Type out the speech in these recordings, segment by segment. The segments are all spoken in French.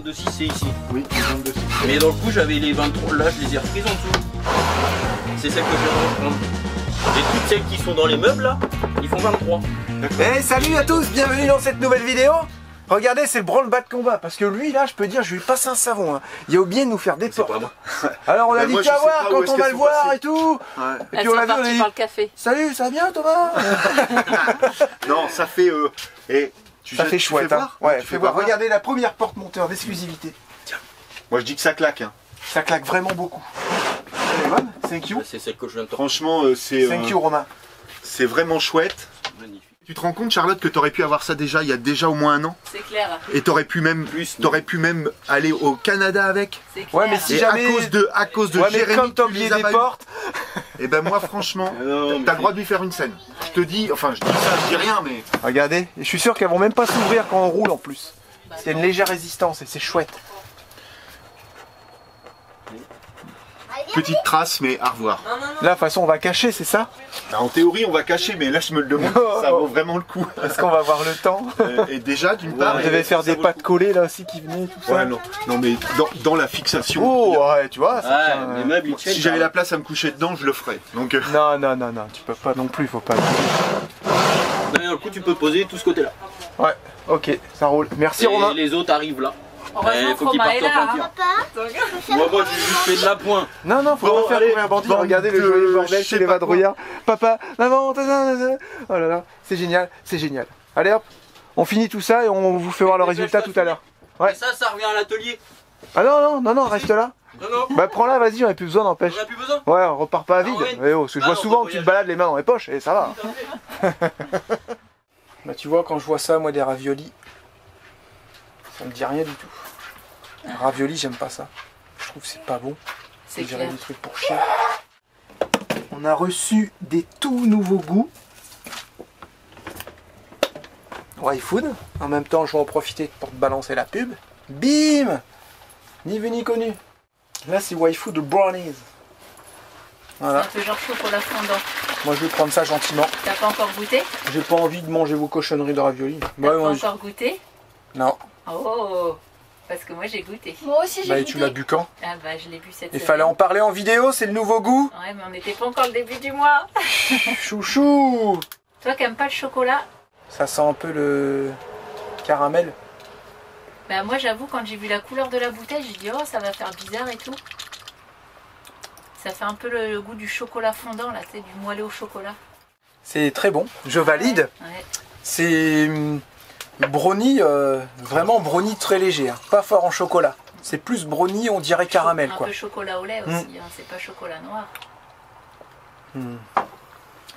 22,6 c'est ici. Oui, les 22,6. Mais dans le coup j'avais les 23, là je les ai reprises en dessous. C'est celles que je viens de reprendre. Et toutes celles qui sont dans les meubles là, ils font 23. Hey, salut à tous, bienvenue dans cette nouvelle vidéo. Regardez, c'est le branle-bas de combat, parce que lui là, je peux dire, je lui passe un savon. Hein. Il a oublié de nous faire des portes. Pas moi. Alors on a dit qu'à voir quand on va le voir et tout. Ouais. Et puis on a vu, on a dit, par le café. salut, ça va bien Thomas? Non, ça fait... Ça fait chouette, hein. Ouais, fais voir. Regardez la première porte montée en exclusivité. Tiens. Moi je dis que ça claque. Hein. Ça claque vraiment beaucoup. Elle est bonne, thank you. C'est celle que je viens de te Franchement, c'est... Thank you Romain. C'est vraiment chouette. Magnifique. Tu te rends compte, Charlotte, que tu aurais pu avoir ça déjà il y a déjà au moins un an? C'est clair. Et tu aurais pu même aller au Canada avec? C'est clair. Ouais, mais si Et jamais... à cause de Ouais, mais Jérémy, comme t'as tu oublié les as des pas eu. portes... Et ben moi franchement, Non, t'as le droit de lui faire une scène. Je te dis, enfin je dis ça, je dis rien, mais... Regardez, et je suis sûr qu'elles vont même pas s'ouvrir quand on roule en plus. Il y a une légère résistance et c'est chouette. Petite trace, mais à revoir. Là, de toute façon, on va cacher, c'est ça? En théorie, on va cacher, mais là je me le demande, ça vaut vraiment le coup. Est-ce qu'on va avoir le temps? Et déjà, d'une part... On devait faire des pâtes collées là aussi qui venaient, tout ça. Ouais, non mais dans la fixation... Oh, ouais, tu vois, ça Ouais, tient, les meubles ils tiennent. Si j'avais la place à me coucher dedans, je le ferais. Donc, Non, tu peux pas non plus, faut pas. Dans le coup tu peux poser tout ce côté là. Ouais, ok, ça roule. Merci Et Romain. les autres arrivent là. Heureusement faut qu'ils Romain partent est en là. peinture. Moi j'ai juste fait de la pointe. Non, faut Bon, pas faire allez, courir un bandit. bande Regardez le de- joli bordel je chez sais les pas vadrouillards. Papa, maman, oh là là, c'est génial, c'est génial. Allez hop, on finit tout ça et on vous fait voir le résultat tout à l'heure. Ouais. Et ça revient à l'atelier. Ah non, reste là. Non. Bah prends-la, vas-y, on a plus besoin, n'empêche. On a plus besoin. Ouais, on repart pas à vide. Ah ouais. Eh oh, parce que je Ah vois non, souvent faut que y tu te aller. balades les mains dans les poches et ça va. Bah tu vois, quand je vois ça, moi des raviolis, ça me dit rien du tout. Raviolis, j'aime pas ça. Je trouve que c'est pas bon. C'est J'irais clair. des trucs pour chier. On a reçu des tout nouveaux goûts. Y-Food. En même temps, je vais en profiter pour te balancer la pub. Bim! Ni vu ni connu. Là, c'est Y-Food Brownies. C'est Voilà. un peu genre chocolat fondant. Moi, je vais prendre ça gentiment. T'as pas encore goûté? J'ai pas envie de manger vos cochonneries de raviolis. T'as Ouais, pas moi, encore goûté? non. Oh! Parce que moi j'ai goûté. Moi aussi j'ai Bah, et goûté. tu l'as bu quand? Ah bah je l'ai bu cette Il semaine. fallait en parler en vidéo, c'est le nouveau goût. Ouais mais on n'était pas encore le début du mois. Chouchou! Toi qui aimes pas le chocolat, Ça sent un peu le caramel. bah moi j'avoue quand j'ai vu la couleur de la bouteille, j'ai dit oh ça va faire bizarre et tout. Ça fait un peu le goût du chocolat fondant là, tu sais, du moelleux au chocolat. C'est très bon, je valide. Ouais. C'est brownie, vraiment brownie très léger, hein. Pas fort en chocolat. C'est plus brownie, on dirait caramel Un quoi. peu chocolat au lait aussi, hein, c'est pas chocolat noir.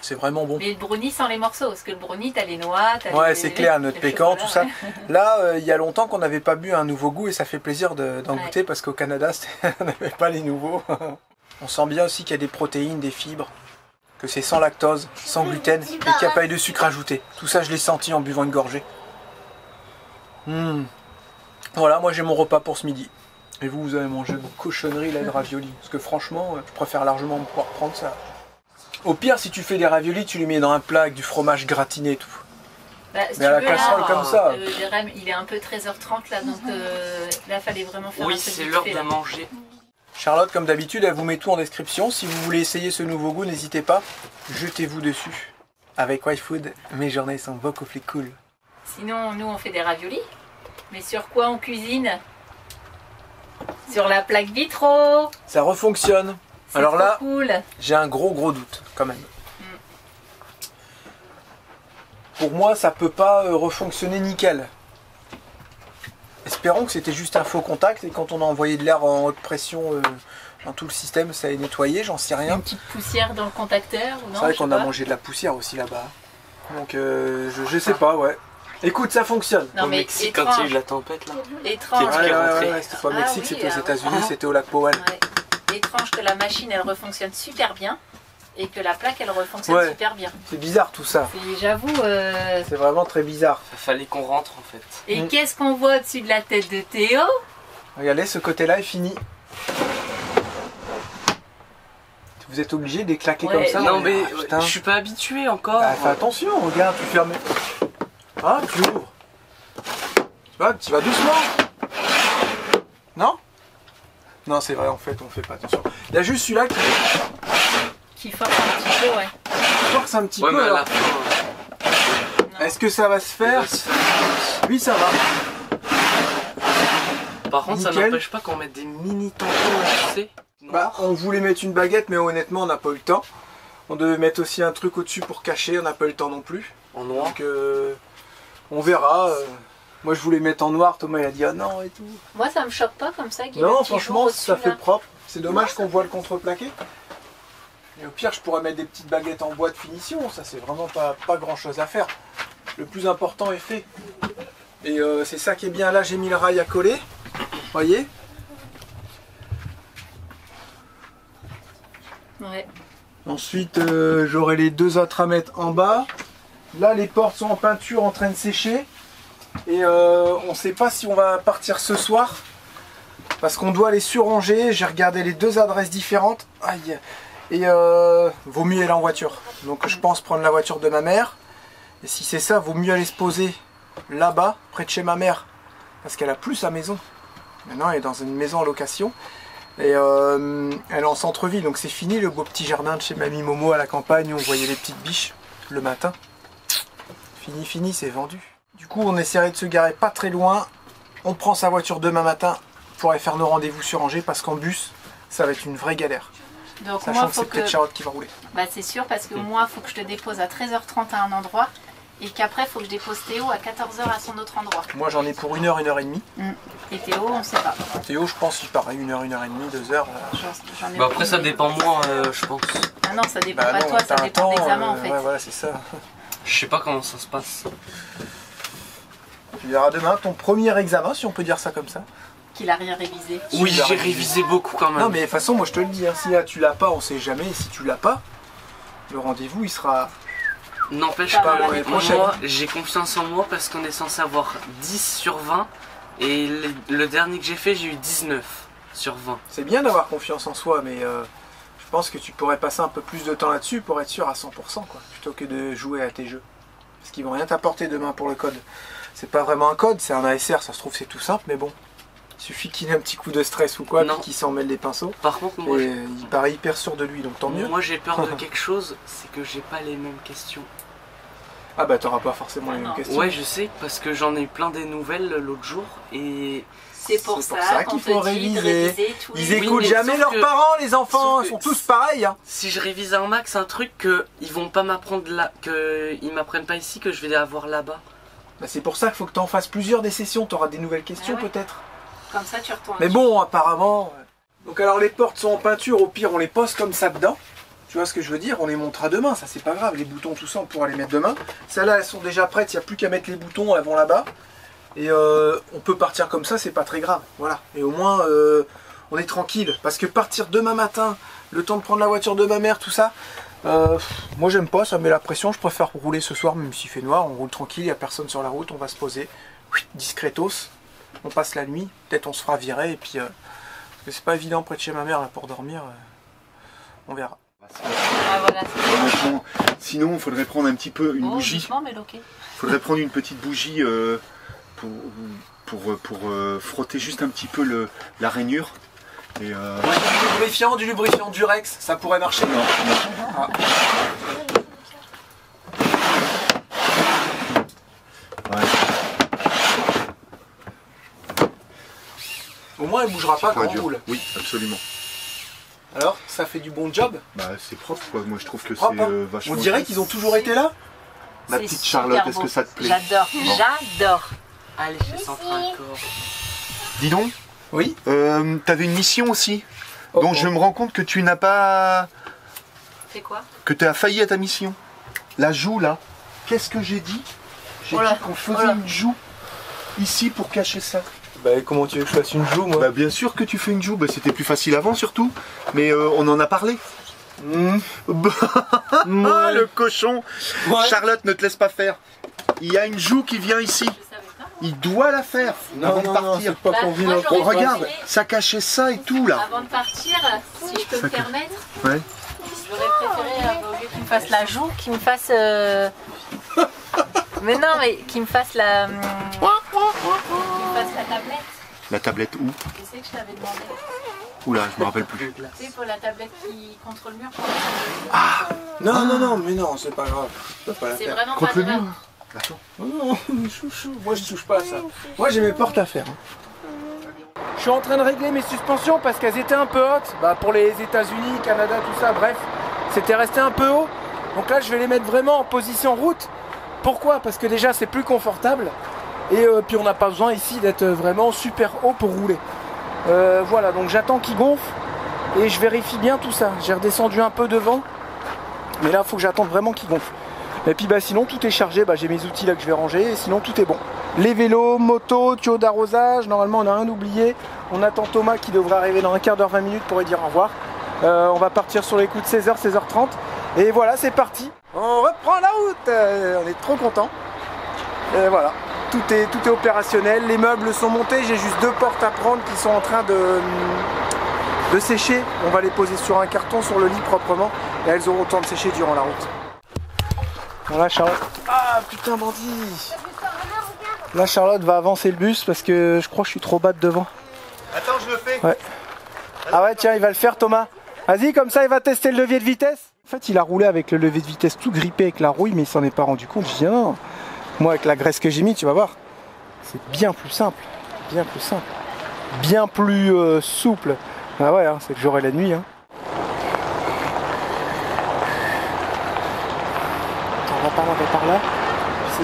C'est vraiment bon. Mais le brownie sans les morceaux, parce que le brownie t'as les noix, t'as Ouais, les... c'est clair, notre le pécan, chocolat, tout ça. ouais. Là, il y a longtemps qu'on n'avait pas bu un nouveau goût et ça fait plaisir d'en Ouais. goûter parce qu'au Canada, on n'avait pas les nouveaux. On sent bien aussi qu'il y a des protéines, des fibres, que c'est sans lactose, sans gluten et qu'il n'y a pas eu de sucre ajouté. Tout ça, je l'ai senti en buvant une gorgée. Voilà, moi j'ai mon repas pour ce midi. Et vous, vous avez mangé vos cochonneries là de raviolis. Parce que franchement, je préfère largement pouvoir prendre ça. Au pire, si tu fais des raviolis, tu les mets dans un plat avec du fromage gratiné et tout. Bah, si Mais tu à la veux, casserole là, comme ça. Jérém, il est un peu 13h30 là, donc là fallait vraiment faire un Oui truc c'est vite l'heure fait, de là. manger. Charlotte, comme d'habitude, elle vous met tout en description. Si vous voulez essayer ce nouveau goût, n'hésitez pas. Jetez-vous dessus. Avec Y-Food, mes journées sont beaucoup plus cool. Sinon, nous on fait des raviolis. Mais sur quoi on cuisine? Sur la plaque vitro. Ça refonctionne. C'est Alors trop là, cool. j'ai un gros doute quand même. Pour moi, ça peut pas refonctionner nickel. Espérons que c'était juste un faux contact et quand on a envoyé de l'air en haute pression dans tout le système, ça est nettoyé, j'en sais rien. Une petite poussière dans le contacteur ou non? C'est vrai je qu'on sais a pas. mangé de la poussière aussi là-bas. Donc je sais pas, ouais. Écoute, ça fonctionne. Non Au mais Mexique quand il y a eu étrange. la tempête là. Étrange. Qu'est-ce qui est rentré. C'était pas au Ah Mexique, oui, c'était aux ah États-Unis, ouais. c'était au lac Powell. Ouais. Étrange que la machine elle refonctionne super bien et que la plaque elle refonctionne Ouais. super bien. C'est bizarre tout ça. J'avoue. C'est vraiment très bizarre. Fallait qu'on rentre en fait. Et qu'est-ce qu'on voit au-dessus de la tête de Théo? Regardez, ce côté-là est fini. Vous êtes obligé de les claquer Ouais, comme ça? Non mais Ah, putain. je suis pas habitué encore. Bah, fais attention, regarde, tu fermes. Ah, tu ouvres. Ah, tu vas doucement. Non? Non, c'est vrai, en fait, on fait pas attention. Il y a juste celui-là Qui force un petit peu, ouais. force un petit Ouais, peu. mais à alors. la fin. Non. Est-ce que ça va se faire? Oui, ça va. Par contre, ça Nickel. n'empêche pas qu'on mette des mini tampons, tu sais. Bah, on voulait mettre une baguette, mais honnêtement, on n'a pas eu le temps. On devait mettre aussi un truc au-dessus pour cacher, on n'a pas eu le temps non plus. En noir. Donc, on verra. Moi, je voulais mettre en noir, Thomas, il a dit ah non et tout. Moi, ça me choque pas comme ça. qu'il y ait le Non, petit franchement, jour ça au-dessus, fait là. propre. C'est dommage qu'on voit le contreplaqué. Et au pire, je pourrais mettre des petites baguettes en bois de finition. Ça, c'est vraiment pas grand-chose à faire. Le plus important est fait. Et c'est ça qui est bien. Là, j'ai mis le rail à coller. Voyez? Ouais. Ensuite, j'aurai les deux autres à mettre en bas. Là, les portes sont en peinture en train de sécher. Et on ne sait pas si on va partir ce soir. Parce qu'on doit les surranger. J'ai regardé les deux adresses différentes. Aïe. Et vaut mieux aller en voiture. Donc je pense prendre la voiture de ma mère. Et si c'est ça, vaut mieux aller se poser là-bas, près de chez ma mère. Parce qu'elle a plus sa maison. Maintenant, elle est dans une maison en location. Et elle est en centre-ville, donc c'est fini le beau petit jardin de chez Mamie Momo à la campagne où on voyait les petites biches le matin. Fini, c'est vendu. Du coup, on essaierait de se garer pas très loin. On prend sa voiture demain matin pour aller faire nos rendez-vous sur Angers parce qu'en bus, ça va être une vraie galère. Donc Sachant moi, que faut c'est peut-être que... Charlotte qui va rouler. Bah c'est sûr, parce que moi, il faut que je te dépose à 13h30 à un endroit. Et qu'après, il faut que je dépose Théo à 14h à son autre endroit. Moi, j'en ai pour 1 heure, 1 heure et demie. Et Théo, on sait pas. Théo, je pense qu'il pareil, 1 heure, 1 heure et demie, 2 heures. J'en ai Bah après, aucune ça idée. dépend moi, je pense. Ah non, ça dépend Bah pas de non, toi, ça t'as un dépend temps, de l'examen en fait. Ouais, voilà, c'est ça. Je sais pas comment ça se passe. Tu verras demain ton premier examen, si on peut dire ça comme ça. Qu'il a rien révisé. Oui, Super. j'ai révisé beaucoup quand même. Non mais de toute façon moi je te le dis, hein, si là tu l'as pas, on sait jamais, et si tu l'as pas, le rendez-vous il sera... N'empêche Pas pas, mal. l'année prochaine. moi j'ai confiance en moi parce qu'on est censé avoir 10 sur 20 et le dernier que j'ai fait j'ai eu 19 sur 20. C'est bien d'avoir confiance en soi, mais je pense que tu pourrais passer un peu plus de temps là-dessus pour être sûr à 100% quoi, plutôt que de jouer à tes jeux. Parce qu'ils vont rien t'apporter demain pour le code. C'est pas vraiment un code, c'est un ASR, ça se trouve c'est tout simple, mais bon. Il suffit qu'il ait un petit coup de stress ou quoi, Non. puis qu'il s'en mêle les pinceaux. Par contre, moi, Et il paraît hyper sûr de lui, donc tant mieux. moi j'ai peur de quelque chose, c'est que j'ai pas les mêmes questions. Ah bah t'auras pas forcément les Ah mêmes non. questions. Ouais, je sais, parce que j'en ai eu plein des nouvelles l'autre jour et C'est pour C'est pour ça ça qu'on qu'il te faut dit de réviser. réviser tous Ils les écoutent mais jamais sauf leurs que- parents, les enfants, sauf ils sont que- tous pareils. Hein. si je révise un max, un truc que ils vont pas m'apprendre là, que ils m'apprennent pas ici, que je vais avoir là-bas. Bah, c'est pour ça qu'il faut que tu en fasses plusieurs des sessions, tu auras des nouvelles questions Ah ouais. peut-être. Comme ça, tu retournes. Mais bon, apparemment... Donc alors les portes sont en peinture, au pire on les pose comme ça dedans. Tu vois ce que je veux dire? On les montrera demain, ça c'est pas grave. Les boutons, tout ça, on pourra les mettre demain. Celles-là, elles sont déjà prêtes, il n'y a plus qu'à mettre les boutons, elles vont là-bas. Et on peut partir comme ça, c'est pas très grave. Voilà. Et au moins, on est tranquille. Parce que partir demain matin, le temps de prendre la voiture de ma mère, tout ça, moi j'aime pas, ça me met la pression. Je préfère rouler ce soir, même s'il fait noir. On roule tranquille, il n'y a personne sur la route, on va se poser. Discretos. On passe la nuit, peut-être on se fera virer. Et puis, parce que c'est pas évident près de chez ma mère là, pour dormir. On verra. Ah voilà, c'est Honnêtement, sinon, il faudrait prendre un petit peu une bon. bougie. Doucement, mais ok. Il faudrait prendre une petite bougie pour frotter juste un petit peu la rainure. Et Du lubrifiant Durex, ça pourrait marcher. non, non. Ah. Ouais. Au moins, elle bougera pas quand Ouais, on dur. roule. Oui, absolument. Alors, ça fait du bon job. Bah, c'est propre quoi. Moi, je trouve que c'est Propre, hein. vachement. On dirait qu'ils ont toujours été là. Ma C'est petite super Charlotte, beau. est-ce que ça te plaît? J'adore, j'adore. Allez, chez Central Corps. Dis donc, Oui. t'avais une mission aussi. Oh, Donc oh. je me rends compte que tu n'as pas. C'est quoi? Que tu as failli à ta mission. La joue là. Qu'est-ce que j'ai dit? J'ai Oh là, dit qu'on faisait oh là. une joue ici pour cacher ça. Bah, comment tu veux que je fasse une joue, moi? Bah bien sûr que tu fais une joue, bah, c'était plus facile avant surtout. Mais on en a parlé. Ah, le cochon. Ouais. Charlotte, ne te laisse pas faire. Il y a une joue qui vient ici. Je savais pas. Il doit la faire avant de partir. c'est pas Bah, convenu moi, dans le j'aurais Oh, regarde, préféré- ça cachait ça et tout là. Avant de partir, si je peux me permettre, Ouais. j'aurais préféré, au lieu qu'il me fasse la joue, qu'il me fasse. Mais non, mais qu'il me fasse la. Qu'il me fasse la tablette. La tablette où? Je sais que je t'avais demandé. Oula, je me rappelle plus. Tu sais, pour la tablette qui contre le mur. Non, mais non, c'est pas grave. Je peux pas la C'est faire. vraiment Contre pas le grave. mur. D'accord. Non, chouchou, moi je touche pas à ça. Moi j'ai mes portes à faire. Je suis en train de régler mes suspensions parce qu'elles étaient un peu hautes. Bah, pour les États-Unis, Canada, tout ça, bref, c'était resté un peu haut. Donc là je vais les mettre vraiment en position route. Pourquoi? Parce que déjà c'est plus confortable. Et puis on n'a pas besoin ici d'être vraiment super haut pour rouler. Voilà, donc j'attends qu'il gonfle et je vérifie bien tout ça. J'ai redescendu un peu devant, mais là il faut que j'attende vraiment qu'il gonfle. Et puis bah sinon tout est chargé, j'ai mes outils là que je vais ranger et sinon tout est bon. Les vélos, motos, tuyaux d'arrosage, normalement on n'a rien oublié. On attend Thomas qui devrait arriver dans un quart d'heure, 20 minutes pour lui dire au revoir. On va partir sur les coups de 16h, 16h30 et voilà, c'est parti. On reprend la route, on est trop contents. Et voilà, tout est opérationnel, les meubles sont montés, j'ai juste 2 portes à prendre qui sont en train de sécher. On va les poser sur un carton sur le lit proprement et elles auront le temps de sécher durant la route. Bon là Charlotte... Ah putain bandit! Là Charlotte va avancer le bus parce que je crois que je suis trop bas de devant. Attends, je le fais. Ouais. Ah ouais tiens, il va le faire Thomas. Vas-y, comme ça il va tester le levier de vitesse. En fait il a roulé avec le levier de vitesse tout grippé avec la rouille mais il s'en est pas rendu compte. Je dis non, moi avec la graisse que j'ai mis tu vas voir. C'est bien plus simple. Bien plus simple. Bien plus souple. Ah ouais, hein, c'est le jour et la nuit. Hein. Va par là.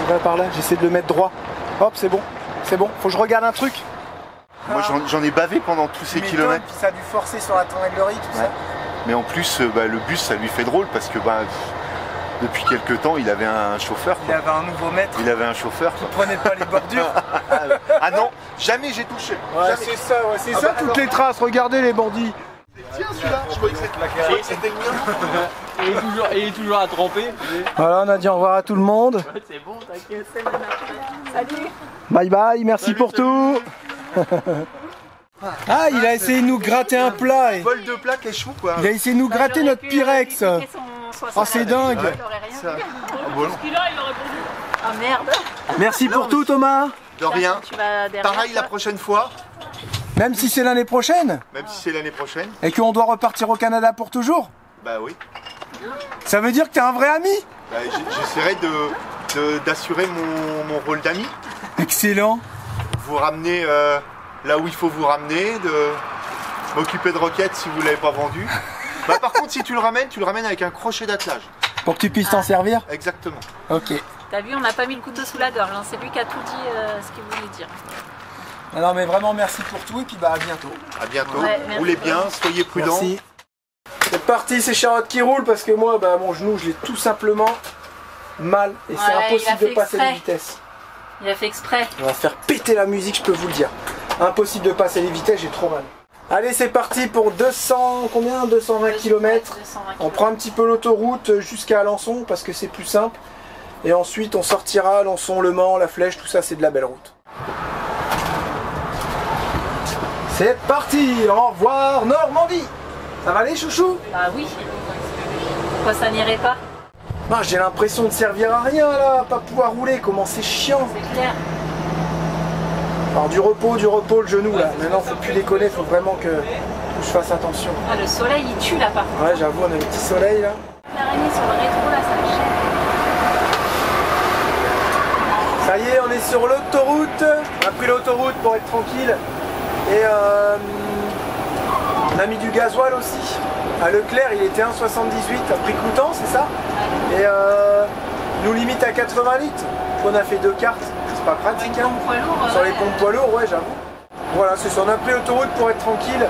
Va par là. J'essaie de le mettre droit. Hop, c'est bon. C'est bon. Faut que je regarde un truc. Moi j'en ai bavé pendant tous ces kilomètres. Puis ça a dû forcer sur la trianglerie, tout ça. Mais en plus, le bus ça lui fait drôle parce que depuis quelques temps il avait un chauffeur. Il avait un nouveau maître. Il avait un chauffeur. Qui prenait pas les bordures. Ah non, jamais j'ai touché. Ouais, c'est ça, c'est ça toutes les traces. Regardez les bandits. Tiens celui-là, je croyais que c'était le mien. Il est toujours à tremper. Voilà, on a dit au revoir à tout le monde. C'est bon, t'inquiète. Salut. Bye bye, merci pour tout. Ah, il a essayé de nous gratter un plat. Vol de plaque et chou quoi. Il a essayé de nous gratter notre Pyrex. Oh, c'est dingue. Ah merde. Merci pour tout Thomas. De rien. Tu vas derrière, Pareil la toi. prochaine fois. Même si c'est l'année prochaine. Même si c'est l'année prochaine. Et qu'on doit repartir au Canada pour toujours. Bah oui. Ça veut dire que t'es un vrai ami. Bah, j'essaierai d'assurer mon rôle d'ami. Excellent. Vous ramener là où il faut vous ramener, de m'occuper de Roquette si vous ne l'avez pas vendu. Bah, par contre, si tu le ramènes avec un crochet d'attelage. Pour que tu puisses t'en servir. Exactement. Ok. T'as vu, on n'a pas mis le couteau sous la gorge, hein. C'est lui qui a tout dit ce qu'il voulait dire. Non mais vraiment merci pour tout et puis à bientôt. À bientôt. Ouais, merci. Roulez bien, soyez prudents. Merci. C'est parti, c'est Charlotte qui roule parce que moi mon genou je l'ai tout simplement mal et c'est Ouais, impossible il a de fait passer les exprès. vitesses. Il a fait exprès. On va faire péter la musique, je peux vous le dire. Impossible de passer les vitesses, j'ai trop mal. Allez c'est parti pour 200, combien 220 km. 220 On prend un petit peu l'autoroute jusqu'à Alençon parce que c'est plus simple. Et ensuite on sortira Alençon, Le Mans, La Flèche, tout ça c'est de la belle route. C'est parti, au revoir Normandie. Ça va aller chouchou? Ah oui. Pourquoi ça n'irait pas? J'ai l'impression de servir à rien là, pas pouvoir rouler, comment c'est chiant. C'est clair. Alors du repos le genou là. Maintenant faut plus déconner, faut vraiment que je fasse attention. Ah, le soleil il tue là par contre. Ouais j'avoue, on a le petit soleil là. L'araignée sur le rétro là, ça me gêne. Ça y est, on est sur l'autoroute. On a pris l'autoroute pour être tranquille. Et on a mis du gasoil aussi. À Leclerc, il était 1,78 à prix coûtant, c'est ça? Et nous limite à 80 litres. On a fait 2 cartes. C'est pas pratique, hein? Sur les pompes poids lourds, ouais, j'avoue. Voilà, c'est ça. On a pris l'autoroute pour être tranquille.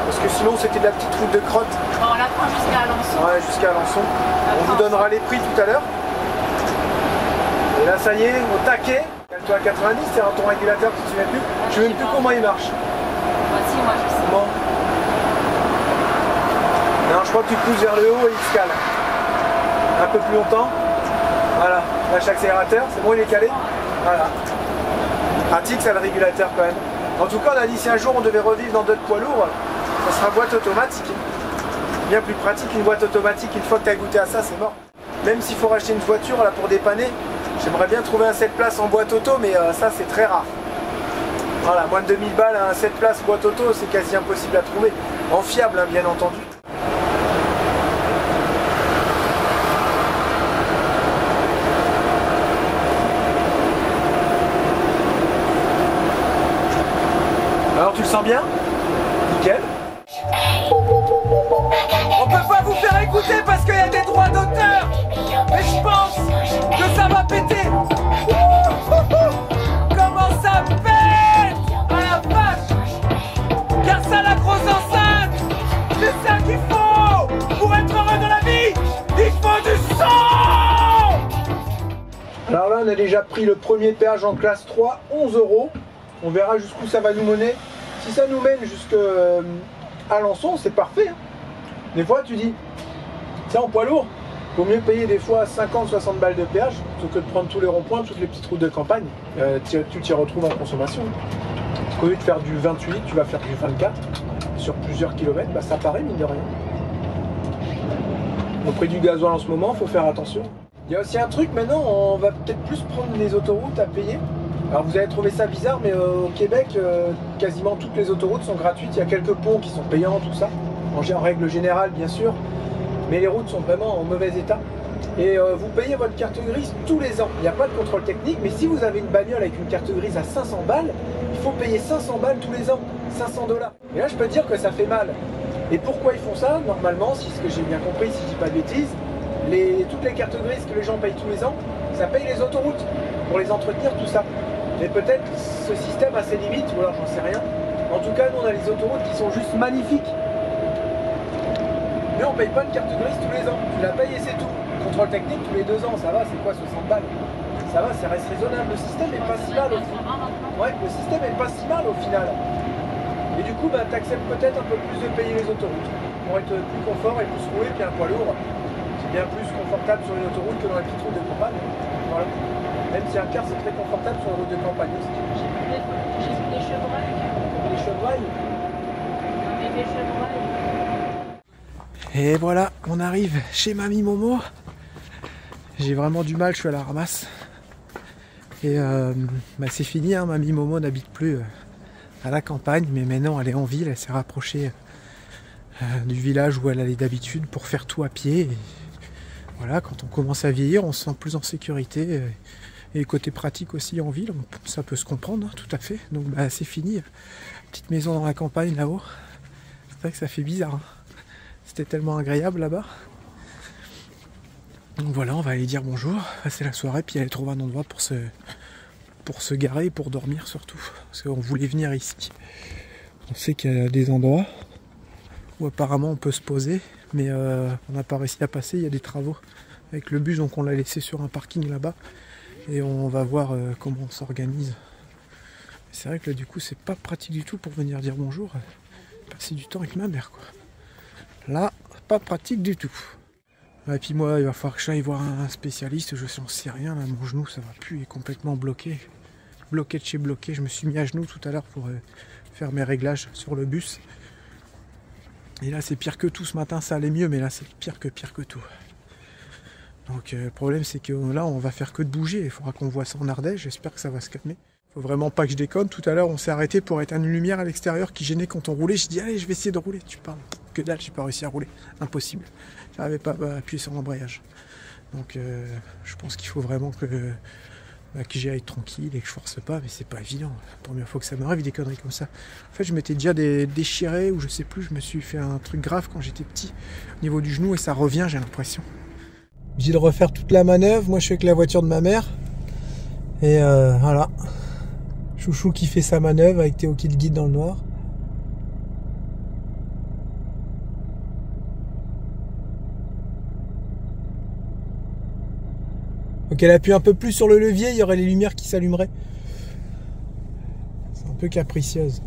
Parce que sinon, c'était de la petite route de crotte. Bon, on la prend jusqu'à Alençon. Ouais, jusqu'à Alençon. On vous donnera les prix tout à l'heure. Et là, ça y est, au taquet. Calme-toi à 90, c'est un ton régulateur que tu ne plus. Je sais même plus comment il marche. Voici, moi je sais. Bon. Non, je crois que tu pousses vers le haut et il se cale. Un peu plus longtemps. Voilà. Lâche l'accélérateur. C'est bon, il est calé. Voilà. Pratique, ça le régulateur quand même. En tout cas, on a dit si un jour on devait revivre dans d'autres poids lourds, ça sera boîte automatique. Bien plus pratique qu'une boîte automatique. Une fois que tu as goûté à ça, c'est mort. Même s'il faut racheter une voiture là pour dépanner, j'aimerais bien trouver un 7 places en boîte auto, mais ça c'est très rare. Voilà, moins de 2000 balles, un 7 places boîte auto, c'est quasi impossible à trouver. En fiable, hein, bien entendu. Alors tu le sens bien? Nickel. On peut pas vous faire écouter parce qu'il y a des droits d'auteur. Mais je pense que ça va péter. Comment ça pète? Ah la vache! Car ça la grosse enceinte, c'est ça qu'il faut. Pour être heureux de la vie, il faut du sang. Alors là on a déjà pris le premier péage en classe 3, 11 €. On verra jusqu'où ça va nous mener. Si ça nous mène jusqu'à Alençon, c'est parfait. Hein. Des fois, tu dis, tiens, en poids lourd, vaut mieux payer des fois 50-60 balles de péage plutôt que de prendre tous les ronds-points, toutes les petites routes de campagne. Tu t'y retrouves en consommation. Au lieu de faire du 28, tu vas faire du 24 sur plusieurs kilomètres. Bah, ça paraît, mine de rien. Au prix du gasoil en ce moment, il faut faire attention. Il y a aussi un truc, maintenant, on va peut-être plus prendre les autoroutes à payer. Alors vous allez trouver ça bizarre, mais au Québec, quasiment toutes les autoroutes sont gratuites. Il y a quelques ponts qui sont payants, tout ça. En règle générale, bien sûr. Mais les routes sont vraiment en mauvais état. Et vous payez votre carte grise tous les ans. Il n'y a pas de contrôle technique, mais si vous avez une bagnole avec une carte grise à 500 balles, il faut payer 500 balles tous les ans. 500 $. Et là, je peux te dire que ça fait mal. Et pourquoi ils font ça? Normalement, si ce que j'ai bien compris, si je dis pas de bêtises, toutes les cartes grises que les gens payent tous les ans, ça paye les autoroutes pour les entretenir, tout ça. Mais peut-être ce système a ses limites, ou alors j'en sais rien. En tout cas, nous on a les autoroutes qui sont juste magnifiques. Mais on paye pas une carte grise tous les ans. Tu la payes et c'est tout. Contrôle technique tous les 2 ans, ça va, c'est quoi 60 balles? Ça va, ça reste raisonnable. Le système est pas si mal au final. Ouais, le système est pas si mal au final. Et du coup, bah, tu acceptes peut-être un peu plus de payer les autoroutes. Pour être plus confort et plus rouler, puis un poids lourd. C'est bien plus confortable sur une autoroute que dans les petites routes de campagne. Voilà. Même si un car c'est très confortable sur la route de campagne aussi. J'ai vu des chevreuils. Les chevreuils. Des chevreuils. Et voilà, on arrive chez Mamie Momo. J'ai vraiment du mal, je suis à la ramasse. Et bah c'est fini, hein, Mamie Momo n'habite plus à la campagne, mais maintenant elle est en ville, elle s'est rapprochée du village où elle allait d'habitude pour faire tout à pied. Et voilà, quand on commence à vieillir, on se sent plus en sécurité. Et côté pratique aussi en ville, ça peut se comprendre, hein, tout à fait. Donc bah, c'est fini, petite maison dans la campagne là-haut. C'est vrai que ça fait bizarre. Hein. C'était tellement agréable là-bas. Donc voilà, on va aller dire bonjour, passer la soirée, puis aller trouver un endroit pour se garer et pour dormir surtout. Parce qu'on voulait venir ici. On sait qu'il y a des endroits où apparemment on peut se poser, mais on n'a pas réussi à passer, il y a des travaux avec le bus, donc on l'a laissé sur un parking là-bas. Et on va voir comment on s'organise. C'est vrai que là du coup c'est pas pratique du tout pour venir dire bonjour. Passer du temps avec ma mère quoi. Là, pas pratique du tout. Et puis moi il va falloir que j'aille voir un spécialiste, je n'en sais rien, là, mon genou ça va plus, il est complètement bloqué. Bloqué de chez bloqué, je me suis mis à genoux tout à l'heure pour faire mes réglages sur le bus. Et là c'est pire que tout, ce matin ça allait mieux, mais là c'est pire que tout. Donc le problème c'est que là on va faire que de bouger, il faudra qu'on voit ça en Ardèche, j'espère que ça va se calmer. Faut vraiment pas que je déconne, tout à l'heure on s'est arrêté pour éteindre une lumière à l'extérieur qui gênait quand on roulait, je dis allez je vais essayer de rouler, tu parles, que dalle, j'ai pas réussi à rouler, impossible, j'arrivais pas à appuyer sur l'embrayage. Donc je pense qu'il faut vraiment que j'y aille tranquille et que je force pas, mais c'est pas évident, la première fois que ça m'arrive des conneries comme ça. En fait je m'étais déjà déchiré ou je sais plus, je me suis fait un truc grave quand j'étais petit au niveau du genou et ça revient j'ai l'impression. J'ai de refaire toute la manœuvre, moi je suis avec la voiture de ma mère et voilà, Chouchou qui fait sa manœuvre avec Théo qui le guide dans le noir. Donc elle appuie un peu plus sur le levier, il y aurait les lumières qui s'allumeraient. C'est un peu capricieuse.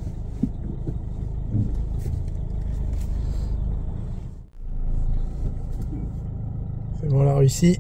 C'est bon, on l'a réussi.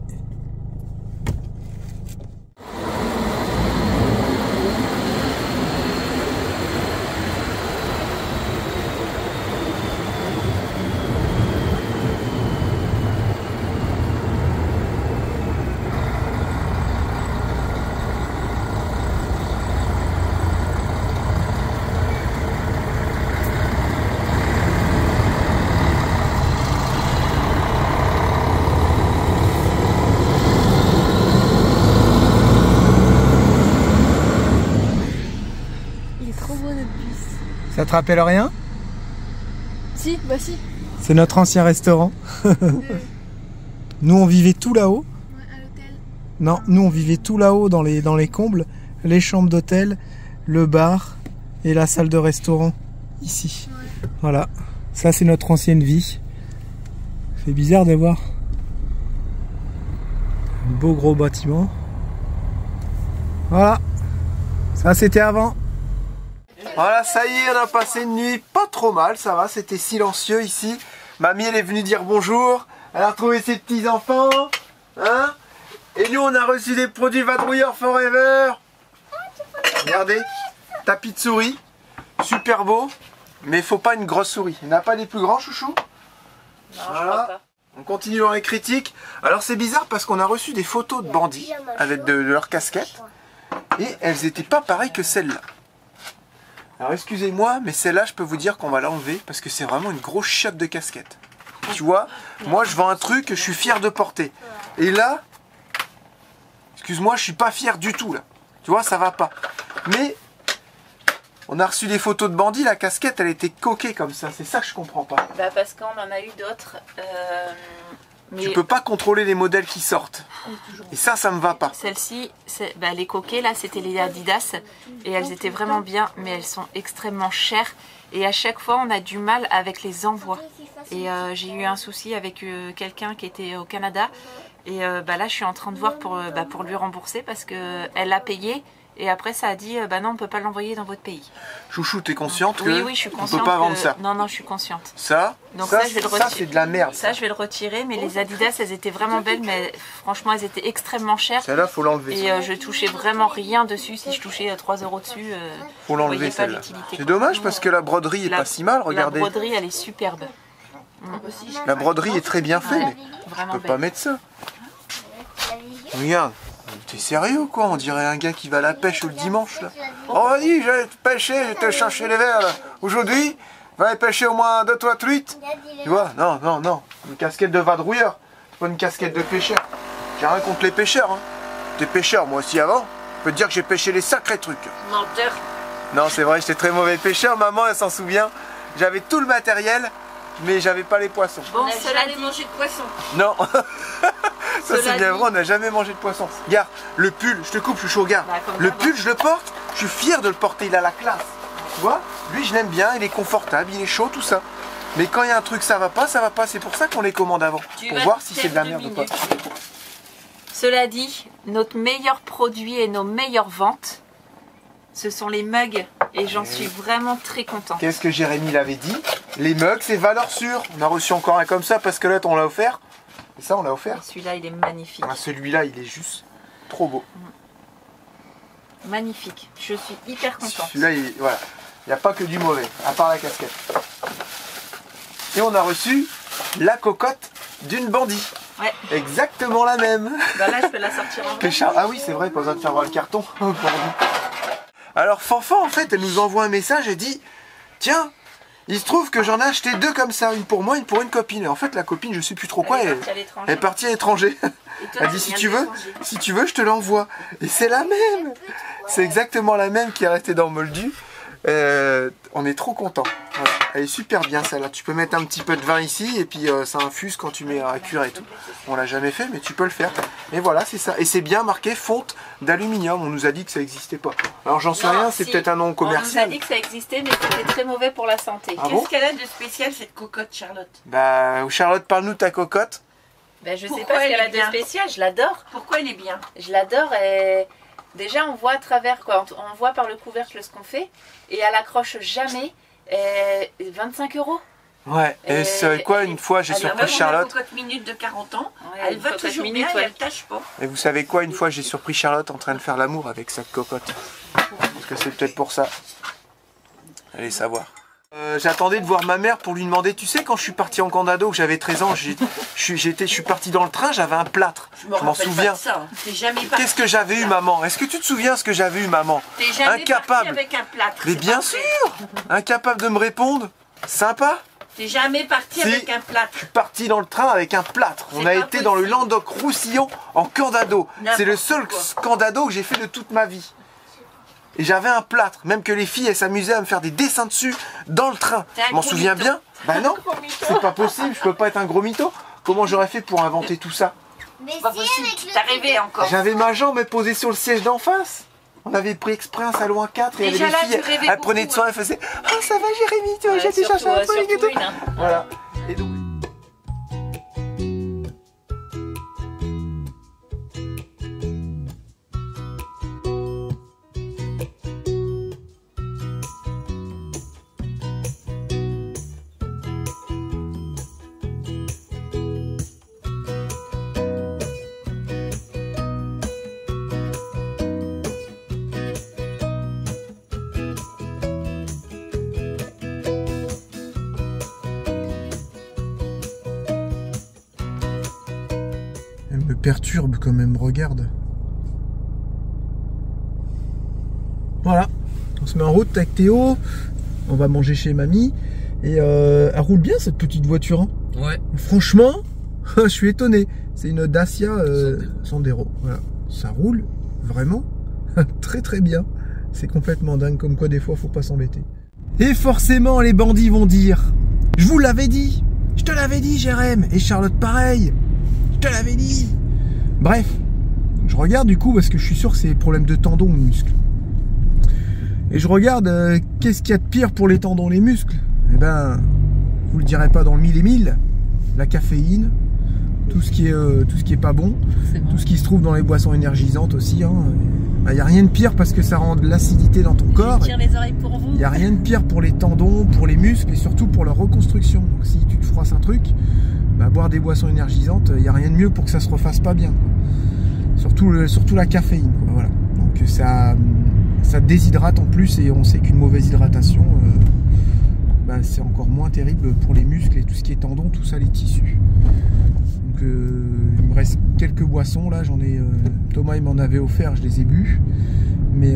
Ça te rappelle rien? Si, bah si. C'est notre ancien restaurant. Nous on vivait tout là-haut. Ouais, à l'hôtel. Non, nous on vivait tout là-haut dans les combles, les chambres d'hôtel, le bar et la salle de restaurant ici. Ouais. Voilà, ça c'est notre ancienne vie. C'est bizarre de voir. Un beau gros bâtiment. Voilà, ça c'était avant. Voilà, ça y est, on a passé une nuit pas trop mal, ça va, c'était silencieux ici. Mamie elle est venue dire bonjour, elle a retrouvé ses petits enfants, hein. Et nous on a reçu des produits Vadrouilleur Forever. Regardez, tapis de souris, super beau, mais faut pas une grosse souris. Il n'y en a pas des plus grands, chouchou? Non, je crois pas. On continue dans les critiques. Alors c'est bizarre parce qu'on a reçu des photos de bandits avec de leurs casquettes et elles n'étaient pas pareilles que celles-là. Alors excusez-moi, mais celle-là je peux vous dire qu'on va l'enlever parce que c'est vraiment une grosse chiotte de casquette. Tu vois, moi je vends un truc que je suis fier de porter. Et là, excuse-moi, je suis pas fier du tout là. Tu vois, ça va pas. Mais on a reçu des photos de bandits, la casquette elle était coquée comme ça. C'est ça que je comprends pas. Bah parce qu'on en a eu d'autres. Mais Tu peux pas contrôler les modèles qui sortent. Et ça me va pas. celle-ci, bah, les coquets là, c'était les Adidas et elles étaient vraiment bien, mais elles sont extrêmement chères et à chaque fois on a du mal avec les envois. Et j'ai eu un souci avec quelqu'un qui était au Canada et bah, là je suis en train de voir pour lui rembourser parce que elle l'a payé. Et après ça a dit bah non on peut pas l'envoyer dans votre pays. Chouchou, t'es consciente que Oui, je suis consciente. on peut pas vendre ça. Non, je suis consciente. Ça, Donc ça, je vais le ça, retirer. c'est de la merde. Ça je vais le retirer, mais les Adidas elles étaient vraiment belles, mais franchement elles étaient extrêmement chères. Celle-là, faut l'enlever. Et je touchais vraiment rien dessus. Si je touchais 3 € dessus, Faut je l'enlever voyais pas celle-là. l'utilité. C'est dommage parce que la broderie est pas si mal, regardez. La broderie elle est superbe. La broderie est très bien faite, mais Vraiment on peut pas belle. mettre ça. Regarde, t'es sérieux ou quoi? On dirait un gars qui va à la pêche le dimanche là. Oh vas-y, je vais te pêcher, je vais te chercher les verres là. Aujourd'hui, va aller pêcher au moins 2-3 truites. Tu vois? Non. Une casquette de vadrouilleur, c'est pas une casquette de pêcheur. J'ai rien contre les pêcheurs, hein. J'étais pêcheur moi aussi avant. Je peux te dire que j'ai pêché les sacrés trucs. Menteur. Non, c'est vrai, j'étais très mauvais pêcheur. Maman, elle s'en souvient. J'avais tout le matériel, mais j'avais pas les poissons. Bon, On a cela jamais dit, mangé de poisson. Non. Ça c'est Cela bien dit- vrai, on n'a jamais mangé de poisson. Regarde, le pull, je te coupe, chouchou, regarde. Bah, comme Le d'hab, pull, je le porte, je suis fier de le porter, il a la classe. Tu vois? Lui, je l'aime bien, il est confortable, il est chaud, tout ça. Mais quand il y a un truc, ça va pas, c'est pour ça qu'on les commande avant. Pour voir si c'est de la merde ou pas. Cela dit, notre meilleur produit et nos meilleures ventes, ce sont les mugs et j'en suis vraiment très contente. Qu'est-ce que Jérémy l'avait dit? Les mugs, c'est valeur sûre. On a reçu encore un comme ça parce que l'autre, on l'a offert. Et ça, on l'a offert. Celui-là, il est magnifique. Ah, celui-là, il est juste trop beau. Magnifique. Je suis hyper contente. Celui-là, voilà. Il n'y a pas que du mauvais, à part la casquette. Et on a reçu la cocotte d'une bandit. Ouais. Exactement la même. Bah là, je peux la sortir en vrai. Ah oui, c'est vrai, pas besoin de faire voir le carton. Oh, pardon. Alors Fanfan, en fait, elle nous envoie un message et dit « Tiens, il se trouve que j'en ai acheté 2 comme ça, une pour moi, une pour une copine. » Et en fait, la copine, je sais plus trop quoi, Elle est elle partie à l'étranger. est partie à l'étranger. Et toi, Elle tu dit viens si de tu veux, l'étranger. je te l'envoie. Et c'est la même. C'est exactement la même qui est restée dans Moldu. On est trop content. Voilà. Elle est super bien celle-là. Tu peux mettre un petit peu de vin ici et puis ça infuse quand tu mets à cuire et tout. On l'a jamais fait mais tu peux le faire. Et voilà, c'est ça. Et c'est bien marqué fonte d'aluminium. On nous a dit que ça n'existait pas. Alors j'en sais Non, rien, c'est si. peut-être un nom On nous a commercial. dit que ça existait, mais que c'était très mauvais pour la santé. Ah bon? Qu'est-ce qu'elle a de spécial cette cocotte, Charlotte? Bah Charlotte, parle-nous de ta cocotte. Ben, je sais Pourquoi pas ce elle qu'elle a est bien? de spécial, je l'adore. Pourquoi elle est bien? Je l'adore et déjà on voit à travers quoi, on voit par le couvercle ce qu'on fait et elle accroche jamais. 25 €. Ouais. Et c'est quoi, une fois j'ai elle est surpris Même une Charlotte. cocotte minute de 40 ans, Ouais, elle une va cocotte toujours minute, bien ouais. et elle tâche pas. Et vous savez quoi, une fois j'ai surpris Charlotte en train de faire l'amour avec sa cocotte. Parce que c'est peut-être pour ça. Allez savoir. J'attendais de voir ma mère pour lui demander, tu sais quand je suis parti en Candado, que j'avais 13 ans, je suis parti dans le train, j'avais un plâtre. Je m'en rappelle souviens. pas de ça. T'es jamais parti. Qu'est-ce que j'avais eu maman? Est-ce que tu te souviens ce que j'avais eu maman? T'es jamais Incapable. parti avec un plâtre. Mais c'est bien pas sûr. vrai. Incapable de me répondre. Sympa. T'es jamais parti Si. avec un plâtre. Je suis parti dans le train avec un plâtre. On C'est a pas été dans le possible. Languedoc-Roussillon en Candado. C'est le N'importe seul quoi. Candado que j'ai fait de toute ma vie. Et j'avais un plâtre, même que les filles elles s'amusaient à me faire des dessins dessus dans le train. T'es un Je m'en gros souviens mytho. bien. Bah non, Gros mytho. c'est pas possible, je peux pas être un gros mytho. Comment j'aurais fait pour inventer tout ça? Mais Pas si, possible, avec le t'as rêvé encore. J'avais ma jambe posée sur le siège d'en face. On avait pris exprès un salon à 4 et il y Déjà avait là, des filles, tu rêvais elles prenaient de beaucoup, soin, elles faisaient « Oh ça va Jérémy, tu vois, j'ai été chercher un truc et tout ». Voilà. Et donc... Elle me perturbe quand même, regarde. Voilà, on se met en route avec Théo, on va manger chez mamie, et elle roule bien cette petite voiture. Hein. Ouais. Franchement, je suis étonné. C'est une Dacia Sandero. Voilà, ça roule vraiment très très bien. C'est complètement dingue, comme quoi des fois faut pas s'embêter. Et forcément les bandits vont dire, je vous l'avais dit, je te l'avais dit Jérém, et Charlotte pareil. Je te l'avais dit. Bref, je regarde du coup parce que je suis sûr que c'est des problèmes de tendons ou de muscles. Et je regarde qu'est-ce qu'il y a de pire pour les tendons, les muscles. Eh ben, vous le direz pas dans le mille et mille. La caféine, tout ce qui est pas bon, tout ce qui se trouve dans les boissons énergisantes aussi. Hein. Il n'y a rien de pire parce que ça rend de l'acidité dans ton corps. Je tire les oreilles pour vous. Il n'y a rien de pire pour les tendons, pour les muscles et surtout pour leur reconstruction. Donc si tu te froisses un truc, bah, boire des boissons énergisantes, il n'y a rien de mieux pour que ça se refasse pas bien. Surtout la caféine. Quoi, voilà. Donc ça déshydrate en plus et on sait qu'une mauvaise hydratation, bah, c'est encore moins terrible pour les muscles et tout ce qui est tendons, tout ça, les tissus. Donc il me reste quelques boissons là, j'en ai Thomas il m'en avait offert, je les ai bu. Mais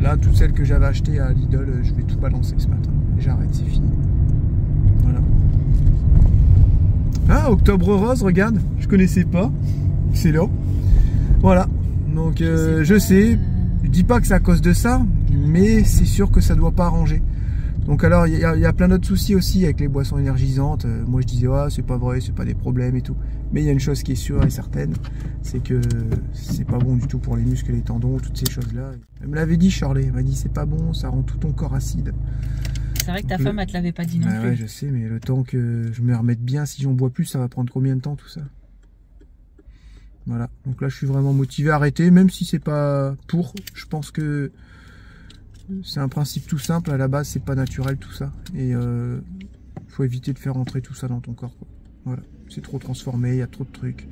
là, toutes celles que j'avais achetées à Lidl, je vais tout balancer ce matin. Et j'arrête, c'est fini. Voilà. Ah, Octobre Rose, regarde, je connaissais pas. Excellent. Voilà. Donc je sais, je dis pas que c'est à cause de ça, mais c'est sûr que ça doit pas arranger. Donc alors il y a plein d'autres soucis aussi avec les boissons énergisantes. Moi je disais ouais, c'est pas vrai, c'est pas des problèmes et tout. Mais il y a une chose qui est sûre et certaine, c'est que c'est pas bon du tout pour les muscles et les tendons, toutes ces choses-là. Elle me l'avait dit Charlie, elle m'a dit c'est pas bon, ça rend tout ton corps acide. C'est vrai que ta femme elle te l'avait pas dit non Bah plus. ouais, je sais, mais le temps que je me remette bien, si j'en bois plus, ça va prendre combien de temps tout ça? Voilà, donc là je suis vraiment motivé à arrêter, même si c'est pas pour. Je pense que c'est un principe tout simple, à la base c'est pas naturel tout ça. Et faut éviter de faire rentrer tout ça dans ton corps, quoi. Voilà, c'est trop transformé, il y a trop de trucs.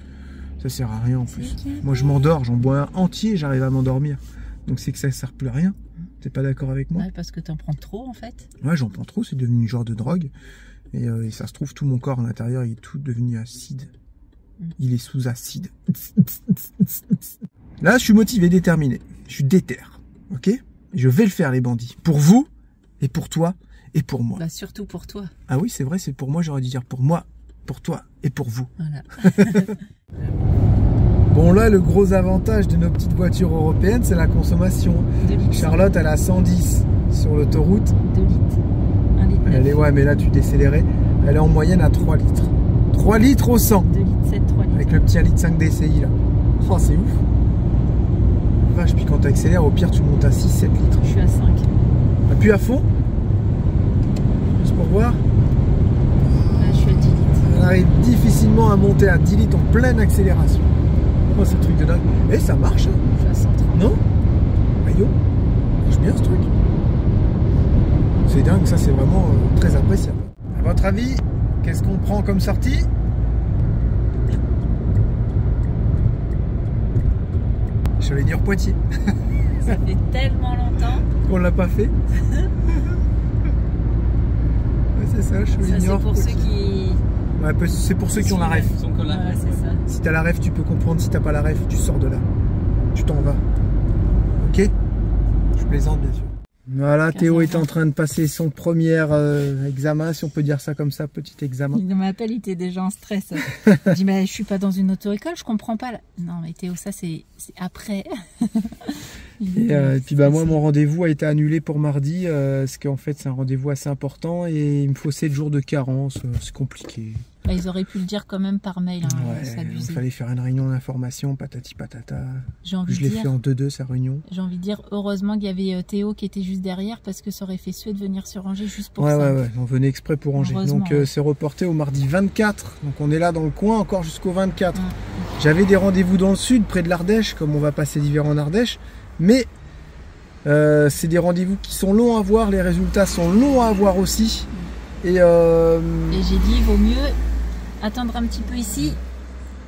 Ça sert à rien en plus. Moi je m'endors, j'en bois un entier, j'arrive à m'endormir. Donc c'est que ça sert plus à rien. T'es pas d'accord avec moi? Ouais, parce que t'en prends trop en fait. Ouais, j'en prends trop, c'est devenu une genre de drogue. Et ça se trouve, tout mon corps à l'intérieur, il est tout devenu acide. Il est sous acide. Là, je suis motivé, déterminé. Je suis déter. Ok? Je vais le faire, les bandits. Pour vous, et pour toi, et pour moi. Bah surtout pour toi. Ah oui, c'est vrai, c'est pour moi, j'aurais dû dire pour moi, pour toi, et pour vous. Voilà. Bon, là, le gros avantage de nos petites voitures européennes, c'est la consommation. 2 litres. Charlotte, elle a 110 sur l'autoroute. 2 litres. 1 litre. Elle est, ouais, mais là, tu décélérais. Elle est en moyenne à 3 litres. 3 litres au 100. 2 litres 7, 3 litres. Avec le petit 1 litre 5 DCI, là. Oh, c'est ouf. Vache, puis quand tu accélères, au pire, tu montes à 6, 7 litres. Je suis à 5. Appuie à fond. Juste pour voir. Là je suis à 10 litres. On arrive difficilement à monter à 10 litres en pleine accélération. Oh, c'est un truc de dingue. Et ça marche, hein. Je suis à 130. Non? Aïe, marche bien ce truc. C'est dingue, ça c'est vraiment très appréciable. À votre avis, qu'est-ce qu'on prend comme sortie? J'allais dire Poitiers. Ça fait tellement longtemps. On l'a pas fait. Ouais, c'est ça, Ça Chauligny. c'est pour ceux qui... Ouais, c'est pour ceux qui ont la ref. Ouais, c'est ça. Si t'as la ref, tu peux comprendre. Si t'as pas la ref, tu sors de là. Tu t'en vas. Ok? Je plaisante, bien sûr. Voilà, Théo est en train de passer son premier examen, si on peut dire ça comme ça, petit examen. Il m'appelle, il était déjà en stress. Il dit, mais je suis pas dans une auto-école, je comprends pas. Là. Non, mais Théo, ça c'est après. Et puis bah moi, mon rendez-vous a été annulé pour mardi, parce qu'en fait c'est un rendez-vous assez important et il me faut 7 jours de carence, c'est compliqué. Bah, ils auraient pu le dire quand même par mail, hein, Ouais, il fallait faire une réunion d'information, patati patata. J'ai envie Je de l'ai dire, fait en 2-2 sa réunion. j'ai envie de dire, heureusement qu'il y avait Théo qui était juste derrière parce que ça aurait fait suer de venir sur Angers juste pour Ouais, ça. ouais, on venait exprès pour Angers. Heureusement, Donc ouais. c'est reporté au mardi 24. Donc on est là dans le coin encore jusqu'au 24. Mm. J'avais des rendez-vous dans le sud, près de l'Ardèche, comme on va passer l'hiver en Ardèche. Mais c'est des rendez-vous qui sont longs à voir, les résultats sont longs à avoir aussi. Et Et j'ai dit, il vaut mieux attendre un petit peu ici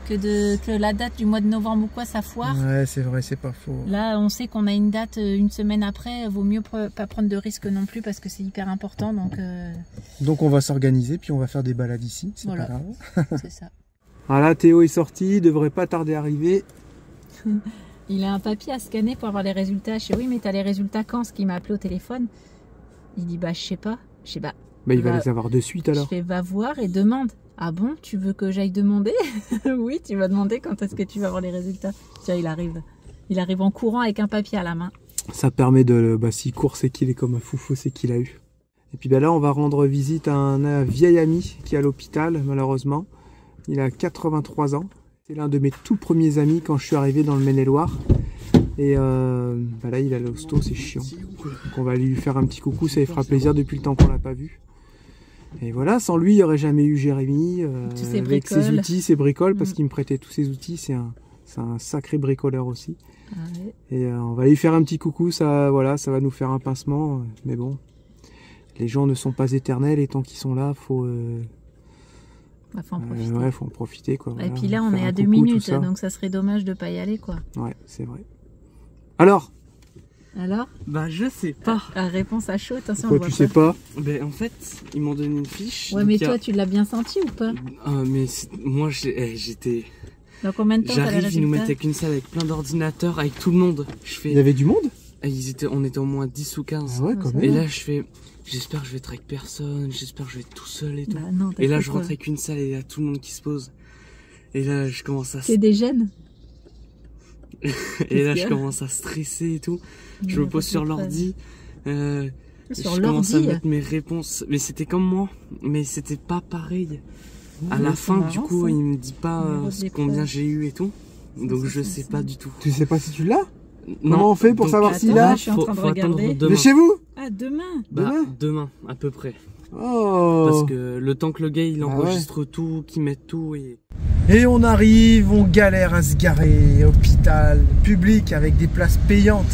que la date du mois de novembre ou quoi, ça foire. ouais, c'est vrai, c'est pas faux. Là, on sait qu'on a une date une semaine après. Vaut mieux pas prendre de risques non plus parce que c'est hyper important. Donc on va s'organiser, puis on va faire des balades ici, c'est Voilà. pas grave. C'est ça. Voilà, Théo est sorti, il devrait pas tarder à arriver. Il a un papier à scanner pour avoir les résultats. Je dis oui, mais t'as les résultats quand? Ce qu'il m'a appelé au téléphone. Il dit bah je sais pas. Je sais bah. Bah il va Va- les avoir de suite Je alors. fais va voir et demande. Ah bon, tu veux que j'aille demander? Oui, tu vas demander quand est-ce que tu vas avoir les résultats. Tiens, il arrive en courant avec un papier à la main. Ça permet de, bah s'il court c'est qu'il est comme un foufou, c'est qu'il a eu. Et puis bah là on va rendre visite à un vieil ami qui est à l'hôpital malheureusement. Il a 83 ans. C'est l'un de mes tout premiers amis quand je suis arrivé dans le Maine-et-Loire. Et bah là il a l'hosto, c'est chiant. Donc on va lui faire un petit coucou, ça lui fera plaisir depuis le temps qu'on l'a pas vu. Et voilà, sans lui il n'y aurait jamais eu Jérémy Tous ses avec ses bricoles. outils, ses bricoles, parce Mm. qu'il me prêtait tous ses outils. C'est un sacré bricoleur aussi. Ah ouais. Et on va lui faire un petit coucou, ça, voilà, ça va nous faire un pincement, mais bon, les gens ne sont pas éternels et tant qu'ils sont là, faut Faut en profiter. ouais, faut en profiter quoi. Et Voilà, puis là, on faire est un à 2 coucou, tout minutes, ça. donc ça serait dommage de pas y aller, quoi. Ouais, c'est vrai. Alors, Alors, Bah je sais pas. la réponse à chaud, attention, quoi on voit tu sais pas? Ben en fait, ils m'ont donné une fiche. Ouais, donc mais il y a- toi, tu l'as bien senti ou pas? Ah, mais moi j'étais. Dans combien de temps t'as les J'arrive, ils nous résultats? mettaient avec une salle avec plein d'ordinateurs, avec tout le monde. Je Il y fais. avait du monde? On était au moins 10 ou 15. Ah ouais, quand Ouais, Et même. là, je fais. J'espère que je vais être avec personne, j'espère que je vais être tout seul et tout. Bah non, Et là, t'inquiète je pas. rentre avec une salle et il y a tout le monde qui se pose. Et là, je commence à. C'est des jeunes? Et là, Qu'est-ce je qu'il y a commence à stresser et tout. Je Mais me pose pas sur de l'ordi. Sur je commence à l'ordi? mettre mes réponses. Mais c'était comme moi. Mais c'était pas pareil. À Ouais, la c'est fin, marrant, du coup, ça. il me dit pas Numéro de combien l'épreuve. j'ai eu et tout. Ça, Donc ça, je ça, sais ça. pas du tout. Tu sais pas si tu l'as? Non. Comment on fait pour Donc, savoir Attends, s'il là, a? je suis en train de faut attendre regarder. demain. Mais chez vous? Ah, demain? Bah, Demain demain, à peu près. Oh. Parce que le temps que le gars il Ah ouais. enregistre tout, qu'il mette tout et. Et on arrive, on galère à se garer, hôpital, public, avec des places payantes.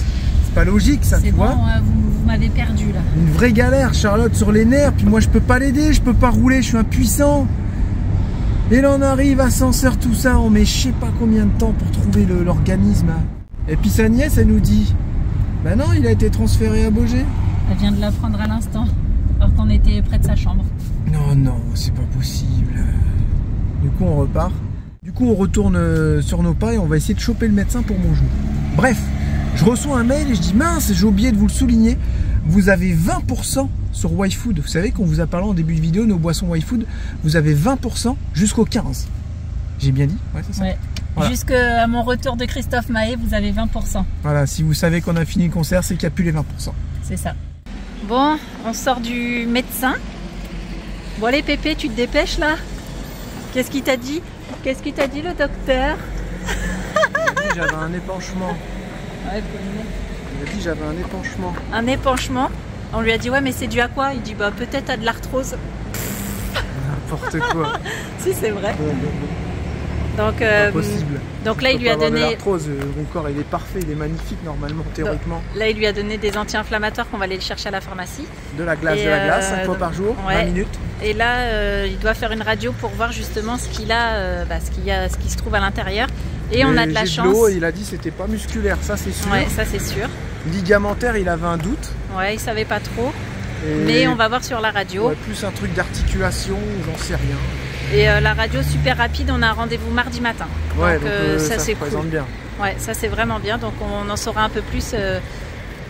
C'est pas logique ça, C'est tu bon, vois? vous m'avez perdu là. Une vraie galère, Charlotte sur les nerfs, puis moi je peux pas l'aider, je peux pas rouler, je suis impuissant. Et là on arrive, ascenseur, tout ça, on met je sais pas combien de temps pour trouver l'organisme. Là. Et puis sa nièce, elle nous dit, bah non, il a été transféré à Beaugé. Elle vient de l'apprendre à l'instant, alors qu'on était près de sa chambre. Non, non, c'est pas possible. Du coup, on repart. Du coup, on retourne sur nos pas et on va essayer de choper le médecin pour mon genou. Bref, je reçois un mail et je dis mince, j'ai oublié de vous le souligner. Vous avez 20% sur YFood. Vous savez qu'on vous a parlé en début de vidéo, nos boissons YFood, vous avez 20% jusqu'au 15. J'ai bien dit? Ouais, c'est ça. Ouais. Voilà. Jusqu'à mon retour de Christophe Mahé, vous avez 20%. Voilà, si vous savez qu'on a fini le concert, c'est qu'il n'y a plus les 20%. C'est ça. Bon, on sort du médecin. Bon allez Pépé, tu te dépêches là? Qu'est-ce qu'il t'a dit? Qu'est-ce qu'il t'a dit le docteur? J'avais un épanchement. Ouais, Il a dit j'avais un épanchement. un épanchement. On lui a dit ouais mais c'est dû à quoi? Il dit bah peut-être à de l'arthrose. N'importe quoi. Si c'est vrai. Bon, Donc, impossible. donc là il lui a donné, l'arthrose, mon corps il est parfait, il est magnifique normalement, théoriquement. là il lui a donné des anti-inflammatoires qu'on va aller le chercher à la pharmacie. De la glace, Et, de la glace, 5 fois donc, par jour, ouais. 20 minutes. Et là il doit faire une radio pour voir justement ce qu'il a, ce qui se trouve à l'intérieur. Et on a de la j'ai chance. l'eau, et il a dit que c'était pas musculaire, ça c'est sûr. Ouais, ça c'est sûr. Ligamentaire, il avait un doute. Ouais, il savait pas trop. Et Mais on va voir sur la radio. ouais, plus un truc d'articulation, j'en sais rien. Et la radio super rapide, on a un rendez-vous mardi matin. Ouais, donc, ça se c'est présente cool. bien. Ouais, ça c'est vraiment bien. Donc on en saura un peu plus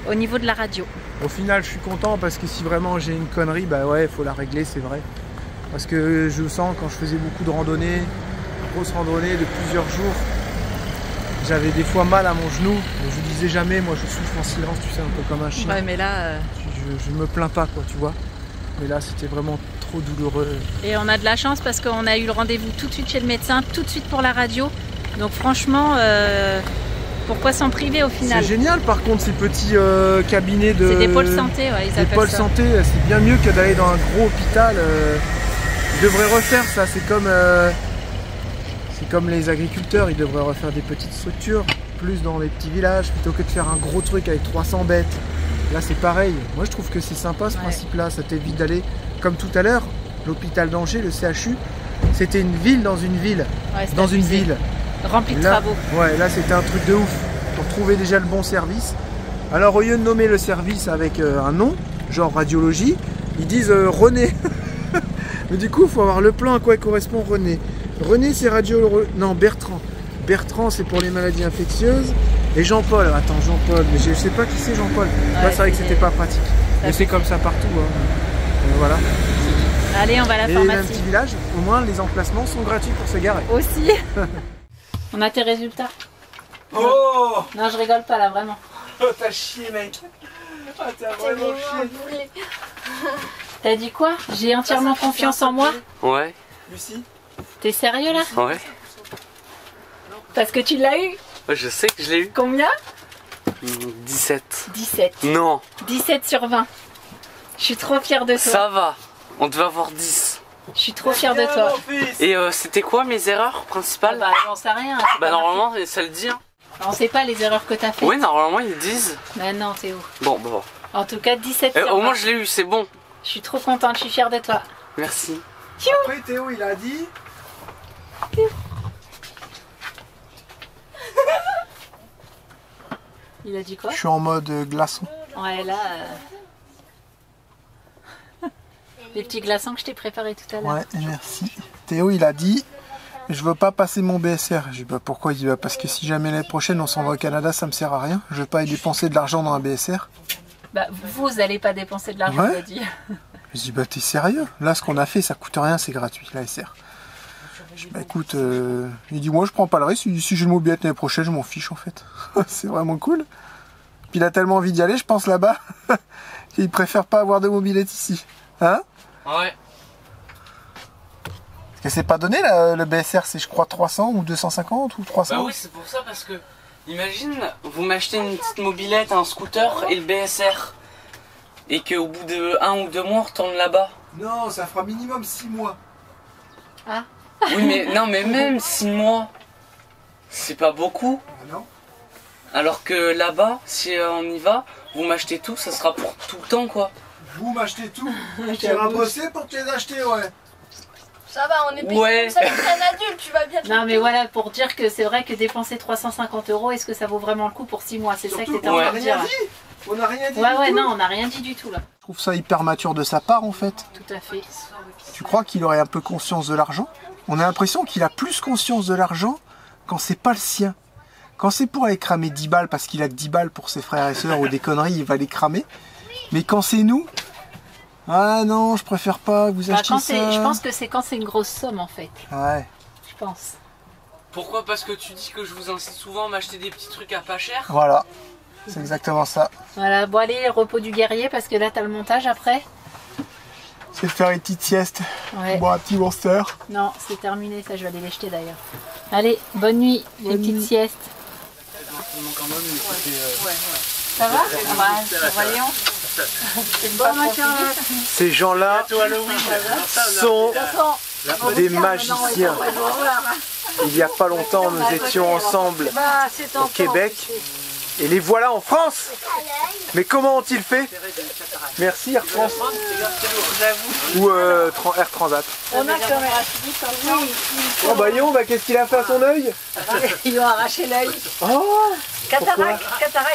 au niveau de la radio. Au final, je suis content parce que si vraiment j'ai une connerie, bah ouais, il faut la régler, c'est vrai. Parce que je sens quand je faisais beaucoup de randonnées, grosses randonnées de plusieurs jours, j'avais des fois mal à mon genou. Mais je disais jamais, moi je souffre en silence, tu sais, un peu comme un chien. Ouais, mais là... Je me plains pas, quoi, tu vois. Mais là, c'était vraiment trop douloureux. Et on a de la chance parce qu'on a eu le rendez-vous tout de suite chez le médecin, tout de suite pour la radio. Donc franchement, pourquoi s'en priver au final? C'est génial par contre ces petits cabinets de... C'est des pôles santé, ouais, ils des appellent pôles ça. santé, c'est bien mieux que d'aller dans un gros hôpital. Ils devraient refaire ça, c'est comme les agriculteurs, ils devraient refaire des petites structures, plus dans les petits villages, plutôt que de faire un gros truc avec 300 bêtes. Là c'est pareil, moi je trouve que c'est sympa ce principe-là, ça t'évite d'aller, comme tout à l'heure, l'hôpital d'Angers, le CHU, c'était une ville dans une ville, dans une ville. Rempli de Là, travaux. Ouais, là c'était un truc de ouf, pour trouver déjà le bon service. Alors au lieu de nommer le service avec un nom, genre radiologie, ils disent René. Mais du coup il faut avoir le plan à quoi correspond René. René c'est non, Bertrand. Bertrand c'est pour les maladies infectieuses. Et Jean-Paul, attends Jean-Paul, mais je sais pas qui c'est Jean-Paul. Là c'est vrai que c'était pas pratique. Mais c'est comme ça partout. Hein. Voilà. Allez, on va à la Et pharmacie. un petit village, au moins les emplacements sont gratuits pour se garer. Aussi. On a tes résultats. Oh, Non, je rigole pas là, vraiment. t'as chié mec. Ah, t'as vraiment chié. T'as dit quoi? J'ai entièrement confiance en moi. Ouais, Lucie. T'es sérieux là? ouais. Parce que tu l'as eu. Ouais, je sais que je l'ai eu. Combien? 17. 17. Non, 17 sur 20. Je suis trop fière de toi. ça va. On devait avoir 10. Je suis trop fière de toi. Et c'était quoi mes erreurs principales? Bah, j'en sais rien. c'est Bah pas normalement ça le dit. Hein. marqué. On sait pas les erreurs que t'as faites. Oui, normalement ils disent. Mais non, Théo. Bon, bon. En tout cas, 17 sur 20. Au moins je l'ai eu, c'est bon. Je suis trop contente, je suis fière de toi. Merci. Après Théo il a dit. Il a dit quoi? Je suis en mode glaçon. Ouais, là... Les petits glaçons que je t'ai préparés tout à l'heure. Ouais, merci. Théo il a dit je veux pas passer mon BSR. J'ai dit bah pourquoi? Il dit bah parce que si jamais l'année prochaine on s'en va au Canada ça me sert à rien. Je veux pas y dépenser de l'argent dans un BSR. Bah, vous allez pas dépenser de l'argent, Ouais. il a dit. Je dis bah t'es sérieux? Là ce qu'on a fait ça coûte rien, c'est gratuit la SR. Je dis bah écoute, il dit moi je prends pas le risque, il dit si j'ai le mobilette l'année prochaine je m'en fiche en fait. C'est vraiment cool. Puis il a tellement envie d'y aller je pense là-bas. Il préfère pas avoir de mobilette ici. Hein? Ouais. Parce que c'est pas donné là, le BSR c'est je crois 300 ou 250 ou 300. Bah oui, c'est pour ça parce que imagine vous m'achetez une petite mobilette, un scooter et le BSR. Et qu'au bout de 1 ou 2 mois on retourne là-bas. Non, ça fera minimum 6 mois. Oui mais non mais même 6 mois, c'est pas beaucoup. Ah non? Alors que là-bas, si on y va, vous m'achetez tout, ça sera pour tout le temps quoi. Vous m'achetez tout. Tu iras bosser pour te les acheter, ouais. Ça va, on est payé Ouais. comme ça, t'es un adulte, tu vas bien te Non, mais voilà, pour dire que c'est vrai que dépenser 350 €, est-ce que ça vaut vraiment le coup pour 6 mois? C'est ça que t'étais en ouais. train de dire. On n'a rien dit. Ouais, non, on n'a rien dit du tout là. Je trouve ça hyper mature de sa part en fait. Tout à fait. Tu crois qu'il aurait un peu conscience de l'argent? On a l'impression qu'il a plus conscience de l'argent quand c'est pas le sien. Quand c'est pour aller cramer 10 balles parce qu'il a que 10 balles pour ses frères et sœurs ou des conneries, il va les cramer. Mais quand c'est nous, ah non, je préfère pas que vous Bah, achetiez ça. je pense que c'est quand c'est une grosse somme en fait. Ouais. Je pense. Pourquoi? Parce que tu dis que je vous incite souvent à m'acheter des petits trucs à pas cher. Voilà. C'est exactement ça. Voilà, bon allez, repos du guerrier parce que là t'as le montage après. C'est de faire une petite sieste. Ouais. Boire un petit monster. Non, c'est terminé, ça je vais aller les jeter d'ailleurs. Allez, bonne nuit, les petites siestes. Ça va? Voyons. Ces gens-là sont des magiciens. Il y a pas longtemps, nous étions ensemble au Québec et les voilà en France. Mais comment ont-ils fait? Merci Air France ou Air Transat. On a quand même Oh bah Yon, bah qu'est-ce qu'il a fait à son œil? Ils lui ont arraché l'œil. Oh, Cataracte,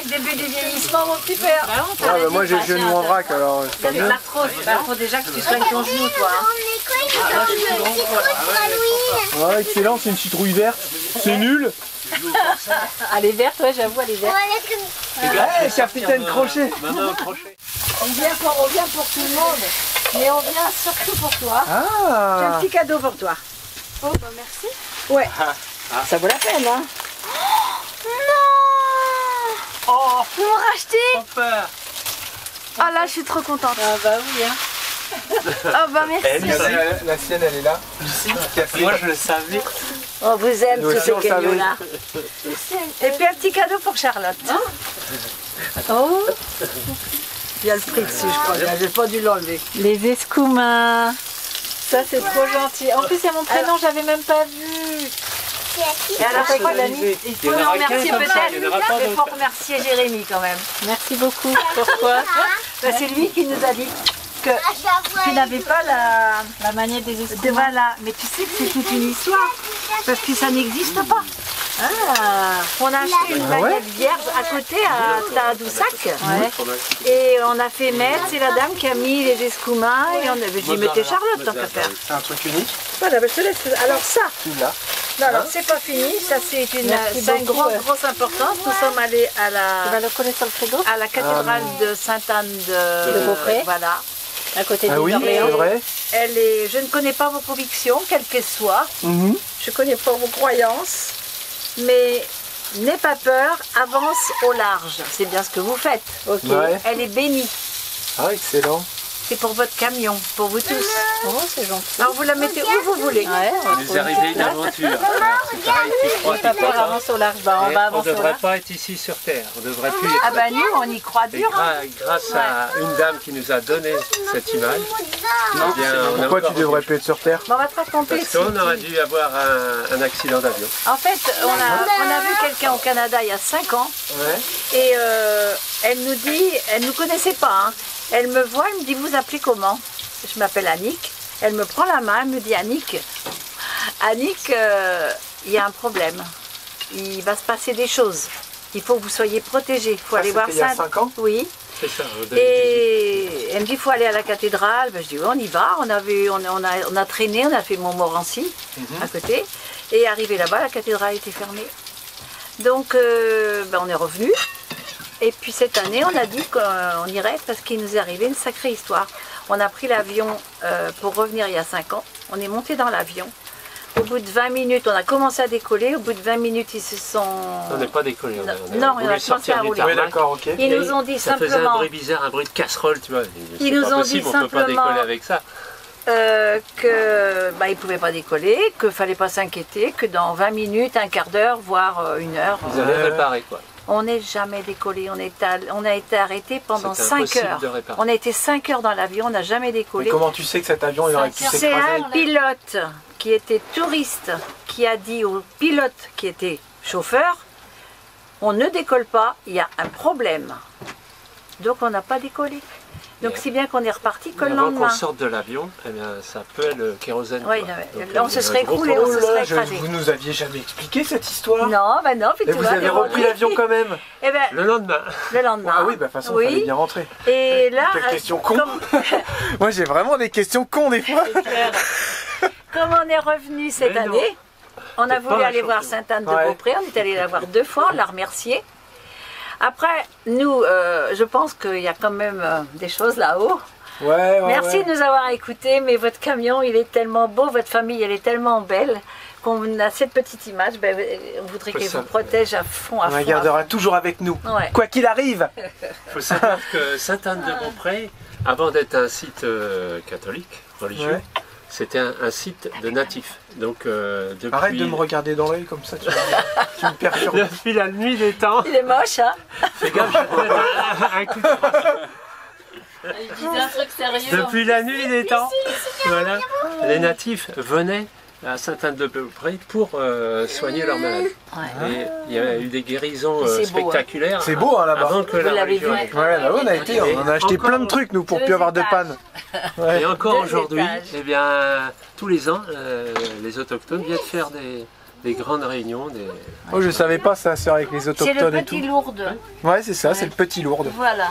début du vieillissement, mon petit père. ah bah moi j'ai le genou en vrac alors c'est pas Avec bien. l'arthrose, il faut déjà que tu soignes ton genou toi. Ah excellent, c'est une citrouille verte. C'est nul. Elle est verte, ouais, j'avoue, elle est verte. Hey, capitaine Crochet. Maintenant, crochet. On vient pour tout le monde, mais on vient surtout pour toi. J'ai un Ah. petit cadeau pour toi. Oh, bah merci. Ouais, ça vaut la peine, hein. Oh, vous m'en rachetez? Enfin. Ah là, je suis trop contente. Ah bah oui, hein. Ah bah merci. La sienne, elle est là. Lucie, café. Moi je le savais. On vous aime Nous tous aussi, ces on le savait. cadeaux-là. Et puis un petit cadeau pour Charlotte. Oh, Il y a le prix dessus, je crois. J'ai pas dû l'enlever. les escoumins. Ça, c'est trop gentil. En plus, il y a mon prénom, j'avais même pas vu. Et alors, c'est quoi, Dani? Il faut nous remercier peut-être. Il faut remercier Jérémy quand même. Merci beaucoup. Pourquoi? Ben, c'est lui qui nous a dit que tu n'avais pas La magnette des escoumins. Voilà, mais tu sais que c'est toute une histoire. Parce que ça n'existe pas. On a acheté une baguette vierge à côté à Tadoussac. Et on a fait mettre, c'est la dame qui a mis les escoumins et on avait dit mettez Charlotte tant qu'à faire. C'est un truc unique. Voilà, ben, je te laisse. Alors ça, Celui-là. non, alors c'est pas fini, ça c'est une beaucoup, grosse importance. Nous sommes allés à Tu vas le coller sur le frigo? la cathédrale de Sainte-Anne De Beaupré. Voilà. À côté Ah de oui, c'est vrai. Je ne connais pas vos convictions, quelles qu'elles soient. Mhm. Je ne connais pas vos croyances. Mais n'aie pas peur, avance au large. C'est bien ce que vous faites. Ok. Ouais. Elle est bénie. Ah, excellent. C'est pour votre camion, pour vous tous. Oh, c'est gentil. Alors vous la mettez où vous voulez. Ouais, Il nous est arrivé une aventure. C'est pareil, tu crois, pas peur, avance au large. Bah, on va On ne avancer au devrait large. pas être ici sur Terre. On devrait plus Ah être. bah nous, on y croit Et dur. hein. grâce à une dame qui nous a donné cette image, eh bien, on a Pourquoi tu encore devrais plus être sur Terre? Bon, on va te raconter. Parce qu'on aurait dû avoir un accident d'avion. En fait, on a vu quelqu'un au Canada il y a 5 ans. Ouais. Et elle nous dit, elle ne nous connaissait pas. hein. Elle me voit, elle me dit, vous appelez comment? Je m'appelle Annick. Elle me prend la main, elle me dit, Annick, il y a un problème. Il va se passer des choses. Il faut que vous soyez protégés. Il faut aller voir C'était il y a ça. 5 ans? Oui. C'est ça, en 2018. Et elle me dit, il faut aller à la cathédrale. Ben, je dis, oui, on y va. On a traîné, on a fait Montmorency à côté. Et arrivé là-bas, la cathédrale était fermée. Donc, ben, on est revenu. Et puis cette année, on a dit qu'on irait parce qu'il nous est arrivé une sacrée histoire. On a pris l'avion pour revenir il y a 5 ans. On est monté dans l'avion. Au bout de 20 minutes, on a commencé à décoller. Au bout de 20 minutes, ils se sont... On n'est pas décollé. Non, on voulu a commencé sortir à du rouler. tarmac. Oui, d'accord, ok. Ils nous ont dit Ça faisait un simplement bruit bizarre, un bruit de casserole, tu vois. C'est Ils nous pas ont possible, dit on ne peut pas simplement- décoller avec ça. que bah, ils ne pouvaient pas décoller, qu'il ne fallait pas s'inquiéter, que dans 20 minutes, un quart d'heure, voire 1 heure, Ils allaient réparer, quoi. on n'est jamais décollé. On a été arrêtés pendant C'était 5 impossible heures. de réparer. On a été 5 heures dans l'avion, on n'a jamais Mais décollé. comment tu sais que cet avion il aurait pu C'est s'écraser? un pilote qui était touriste qui a dit au pilote qui était chauffeur, on ne décolle pas, il y a un problème. Donc on n'a pas décollé. Donc si bien qu'on est reparti que le Avant qu'on lendemain. sorte de l'avion, eh bien, ça puait le kérosène. Oui, quoi. non, Donc, là, on se il y a serait un gros écroulé, problème. on se serait je- écrasé. vous nous aviez jamais expliqué cette histoire? Non, ben non, puis Et tu vous vois, avez les repris repris. l'avion quand même? Eh ben, Le lendemain. le lendemain. Ah oui, bah de toute façon, il Oui. fallait bien rentrer. Et là, Quelle question con. comme, Moi j'ai vraiment des questions cons des fois. comme on est revenu cette Mais non. année, on a C'est voulu pas aller un voir champion. Sainte-Anne de Ouais. Beaupré, on est allé la voir 2 fois, on l'a remercié. Après, nous, je pense qu'il y a quand même des choses là-haut. Ouais, Merci ouais. de nous avoir écoutés, mais votre camion, il est tellement beau, votre famille, elle est tellement belle, qu'on a cette petite image, ben, on voudrait qu'elle Ça- vous protège à fond, à On fond. la gardera toujours avec nous. Ouais. Quoi qu'il arrive. Il faut savoir que Sainte-Anne-de-Beaupré, avant d'être un site catholique, religieux, Ouais. c'était un site de natifs. Donc, depuis, Arrête de me regarder dans l'œil comme ça, tu me perturbes. depuis la nuit des temps, Il est moche, hein? fais gaffe, je vais te mettre un coup de crosse. Il disait un truc sérieux. Depuis la nuit des temps, voilà, les natifs venaient à Sainte-Anne-de-Beaupré pour soigner leurs malades. Et il y a eu des guérisons C'est beau, hein. spectaculaires. C'est beau, hein, là-bas. Avant que la l'avez religion vu. arrive. Ouais, là on a été, on a acheté Encore- plein de trucs nous pour 2 plus avoir de étages. panne. Ouais. Et encore 2 aujourd'hui, étages. eh bien, tous les ans, les autochtones viennent faire des grandes réunions. Oh, je savais pas ça, c'est avec les C'est le autochtones et tout. petit lourd. Ouais, c'est ça, c'est le petit lourd. Voilà.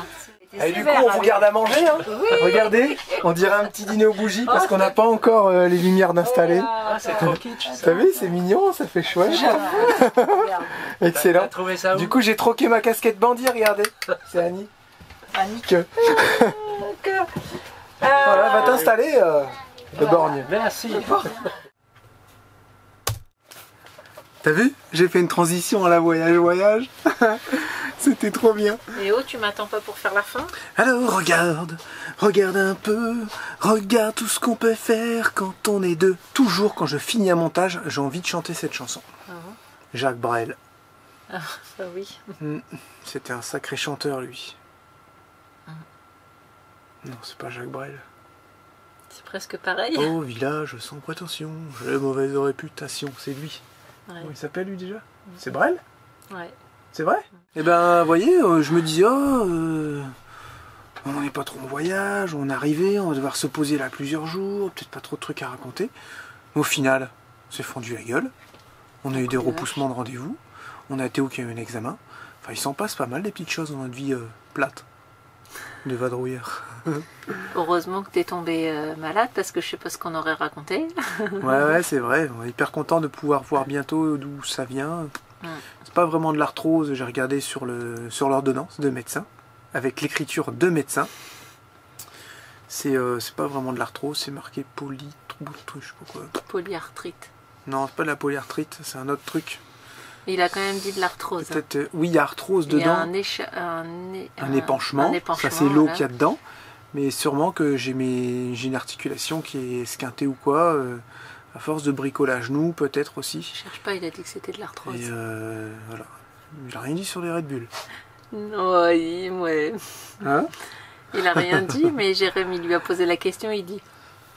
Et du coup, on vous garde à manger, hein. Regardez, on dirait un petit dîner aux bougies parce qu'on n'a pas encore les lumières d'installer. C'est trop kitsch. T'as vu, c'est mignon, ça fait chouette. Excellent. Trouvé ça où? Du coup, j'ai troqué ma casquette bandit, regardez. C'est Annie. Annick. Voilà, va t'installer, le borgne. Merci. T'as vu? J'ai fait une transition à la voyage. C'était trop bien. Et oh, tu m'attends pas pour faire la fin? Alors regarde un peu, regarde tout ce qu'on peut faire quand on est deux. Toujours quand je finis un montage, j'ai envie de chanter cette chanson. Jacques Brel. Ah, ça oui. C'était un sacré chanteur, lui. Non, c'est pas Jacques Brel. C'est presque pareil. Au village sans prétention, j'ai mauvaise réputation. C'est lui. Ouais. Comment il s'appelle, lui, déjà? C'est Brel? Ouais. C'est vrai? Eh ben, vous voyez, je me disais, on n'est pas trop en voyage, on est arrivé, on va devoir se poser là plusieurs jours, peut-être pas trop de trucs à raconter. Mais au final, on s'est fendu la gueule, on a eu des repoussements de rendez-vous, on a Théo qui a eu un examen. Enfin, il s'en passe pas mal des petites choses dans notre vie plate de vadrouilleur. Heureusement que t'es tombé malade parce que je sais pas ce qu'on aurait raconté. Ouais, c'est vrai, on est hyper content de pouvoir voir bientôt d'où ça vient. C'est pas vraiment de l'arthrose, j'ai regardé sur l'ordonnance de médecin, avec l'écriture de médecin. C'est pas vraiment de l'arthrose, c'est marqué je sais pas quoi. Polyarthrite. Non, c'est pas de la polyarthrite, c'est un autre truc. Il a quand même dit de l'arthrose. Peut-être, oui, il y a arthrose Il y a dedans. un épanchement. Ça, c'est l'eau qu'il y a dedans. Mais sûrement que j'ai une articulation qui est esquintée ou quoi. À force de bricolage, nous, peut-être aussi. Je cherche pas, il a dit que c'était de l'arthrose. Et voilà. Il a rien dit sur les Red Bull. Non, ouais. Hein? Il a rien dit, mais Jérémy lui a posé la question, il dit.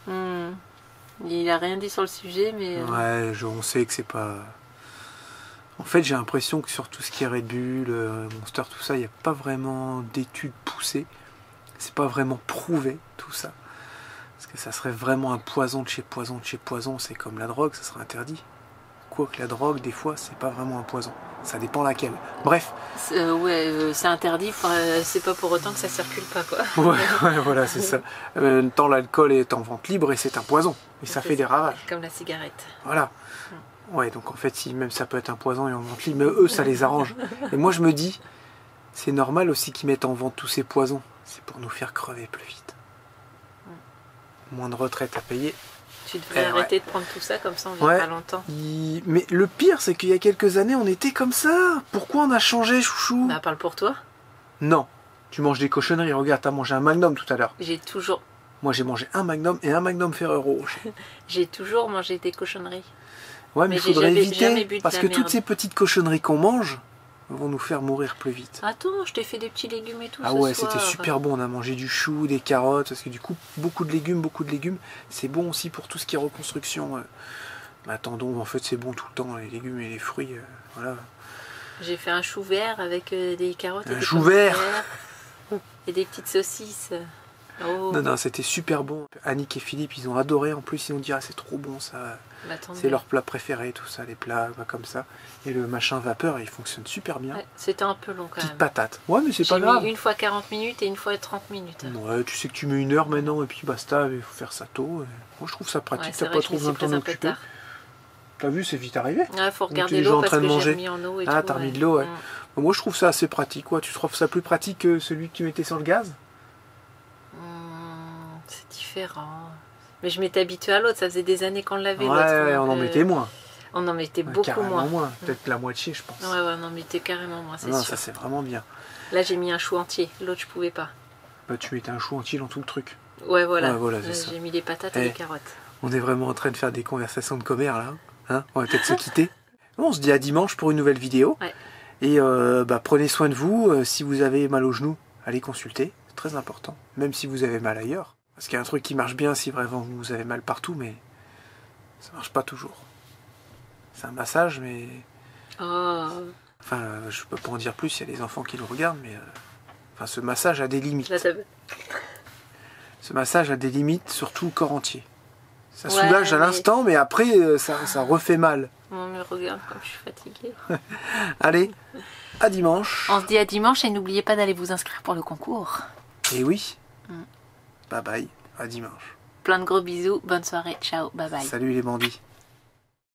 Il a rien dit sur le sujet, mais. Ouais, on sait que c'est pas. En fait, j'ai l'impression que sur tout ce qui est Red Bull, Monster, tout ça, il n'y a pas vraiment d'études poussées. C'est pas vraiment prouvé, tout ça. Parce que ça serait vraiment un poison de chez poison de chez poison. C'est comme la drogue, ça serait interdit. Quoique la drogue, des fois, c'est pas vraiment un poison. Ça dépend laquelle. Bref. C'est interdit, c'est pas pour autant que ça circule pas, quoi. Ouais, voilà, c'est ça. Tant l'alcool est en vente libre et c'est un poison. Et ça fait des ravages. Comme la cigarette. Voilà. Ouais, donc en fait, si même ça peut être un poison et en vente libre, mais eux, ça les arrange. Et moi, je me dis, c'est normal aussi qu'ils mettent en vente tous ces poisons. C'est pour nous faire crever plus vite. Moins de retraite à payer. Tu devrais arrêter de prendre tout ça, comme ça on vit pas longtemps. Mais le pire, c'est qu'il y a quelques années, on était comme ça. Pourquoi on a changé, chouchou? Bah, parle pour toi. Non. Tu manges des cochonneries. Regarde, t'as mangé un Magnum tout à l'heure. J'ai toujours... Moi, j'ai mangé un Magnum et un Magnum Ferrero Rocher. J'ai toujours mangé des cochonneries. Ouais, mais il faudrait éviter, parce que merde. toutes ces petites cochonneries qu'on mange vont nous faire mourir plus vite. Attends, je t'ai fait des petits légumes et tout. Ah ouais, c'était super bon. On a mangé du chou, des carottes, parce que du coup, beaucoup de légumes. C'est bon aussi pour tout ce qui est reconstruction. Mais attendons, en fait, c'est bon tout le temps, les légumes et les fruits. Voilà. J'ai fait un chou vert avec des carottes et des chou vert et des petites saucisses. Oh. Non, c'était super bon. Annick et Philippe, ils ont adoré. En plus, ils ont dit, ah, c'est trop bon ça. Bah, c'est leur plat préféré, tout ça, les plats comme ça. Et le machin vapeur, il fonctionne super bien. Ouais, c'était un peu long quand Petite même. patate. Ouais, mais c'est pas grave. J'ai mis une fois 40 minutes et une fois 30 minutes. Ouais, tu sais que tu mets 1 heure maintenant et puis basta, il faut faire ça tôt. Moi, je trouve ça pratique, t'as pas trop besoin de t'en occuper. T'as vu, c'est vite arrivé. Ouais, faut regarder l'eau parce que j'ai remis en eau et tout. Ah, t'as remis de l'eau, ouais. Moi, je trouve ça assez pratique, quoi. Tu trouves ça plus pratique que celui que tu mettais sur le gaz? C'est différent. Mais je m'étais habituée à l'autre, ça faisait des années qu'on l'avait. Ouais, on en mettait moins. On en mettait beaucoup moins. Peut-être la moitié, je pense. Ouais, on en mettait carrément moins, c'est sûr. Non, ça c'est vraiment bien. Là, j'ai mis un chou entier, l'autre je pouvais pas. Bah, tu mettais un chou entier dans tout le truc. Ouais, voilà. J'ai mis les patates et les carottes. On est vraiment en train de faire des conversations de commère là. Hein, on va peut-être se quitter. On se dit à dimanche pour une nouvelle vidéo. Ouais. Et prenez soin de vous. Si vous avez mal au genou, allez consulter. C'est très important. Même si vous avez mal ailleurs. Parce qu'il y a un truc qui marche bien si vraiment vous avez mal partout, mais ça marche pas toujours. C'est un massage, mais... Oh. Enfin, je peux pas en dire plus, il y a des enfants qui le regardent, mais... Enfin, ce massage a des limites. Ce massage a des limites sur tout le corps entier. Ça soulage à l'instant, mais après, ça refait mal. On me regarde comme je suis fatiguée. Allez, à dimanche. On se dit à dimanche et n'oubliez pas d'aller vous inscrire pour le concours. Et oui. Bye bye, à dimanche. Plein de gros bisous, bonne soirée, ciao, bye bye. Salut les bandits.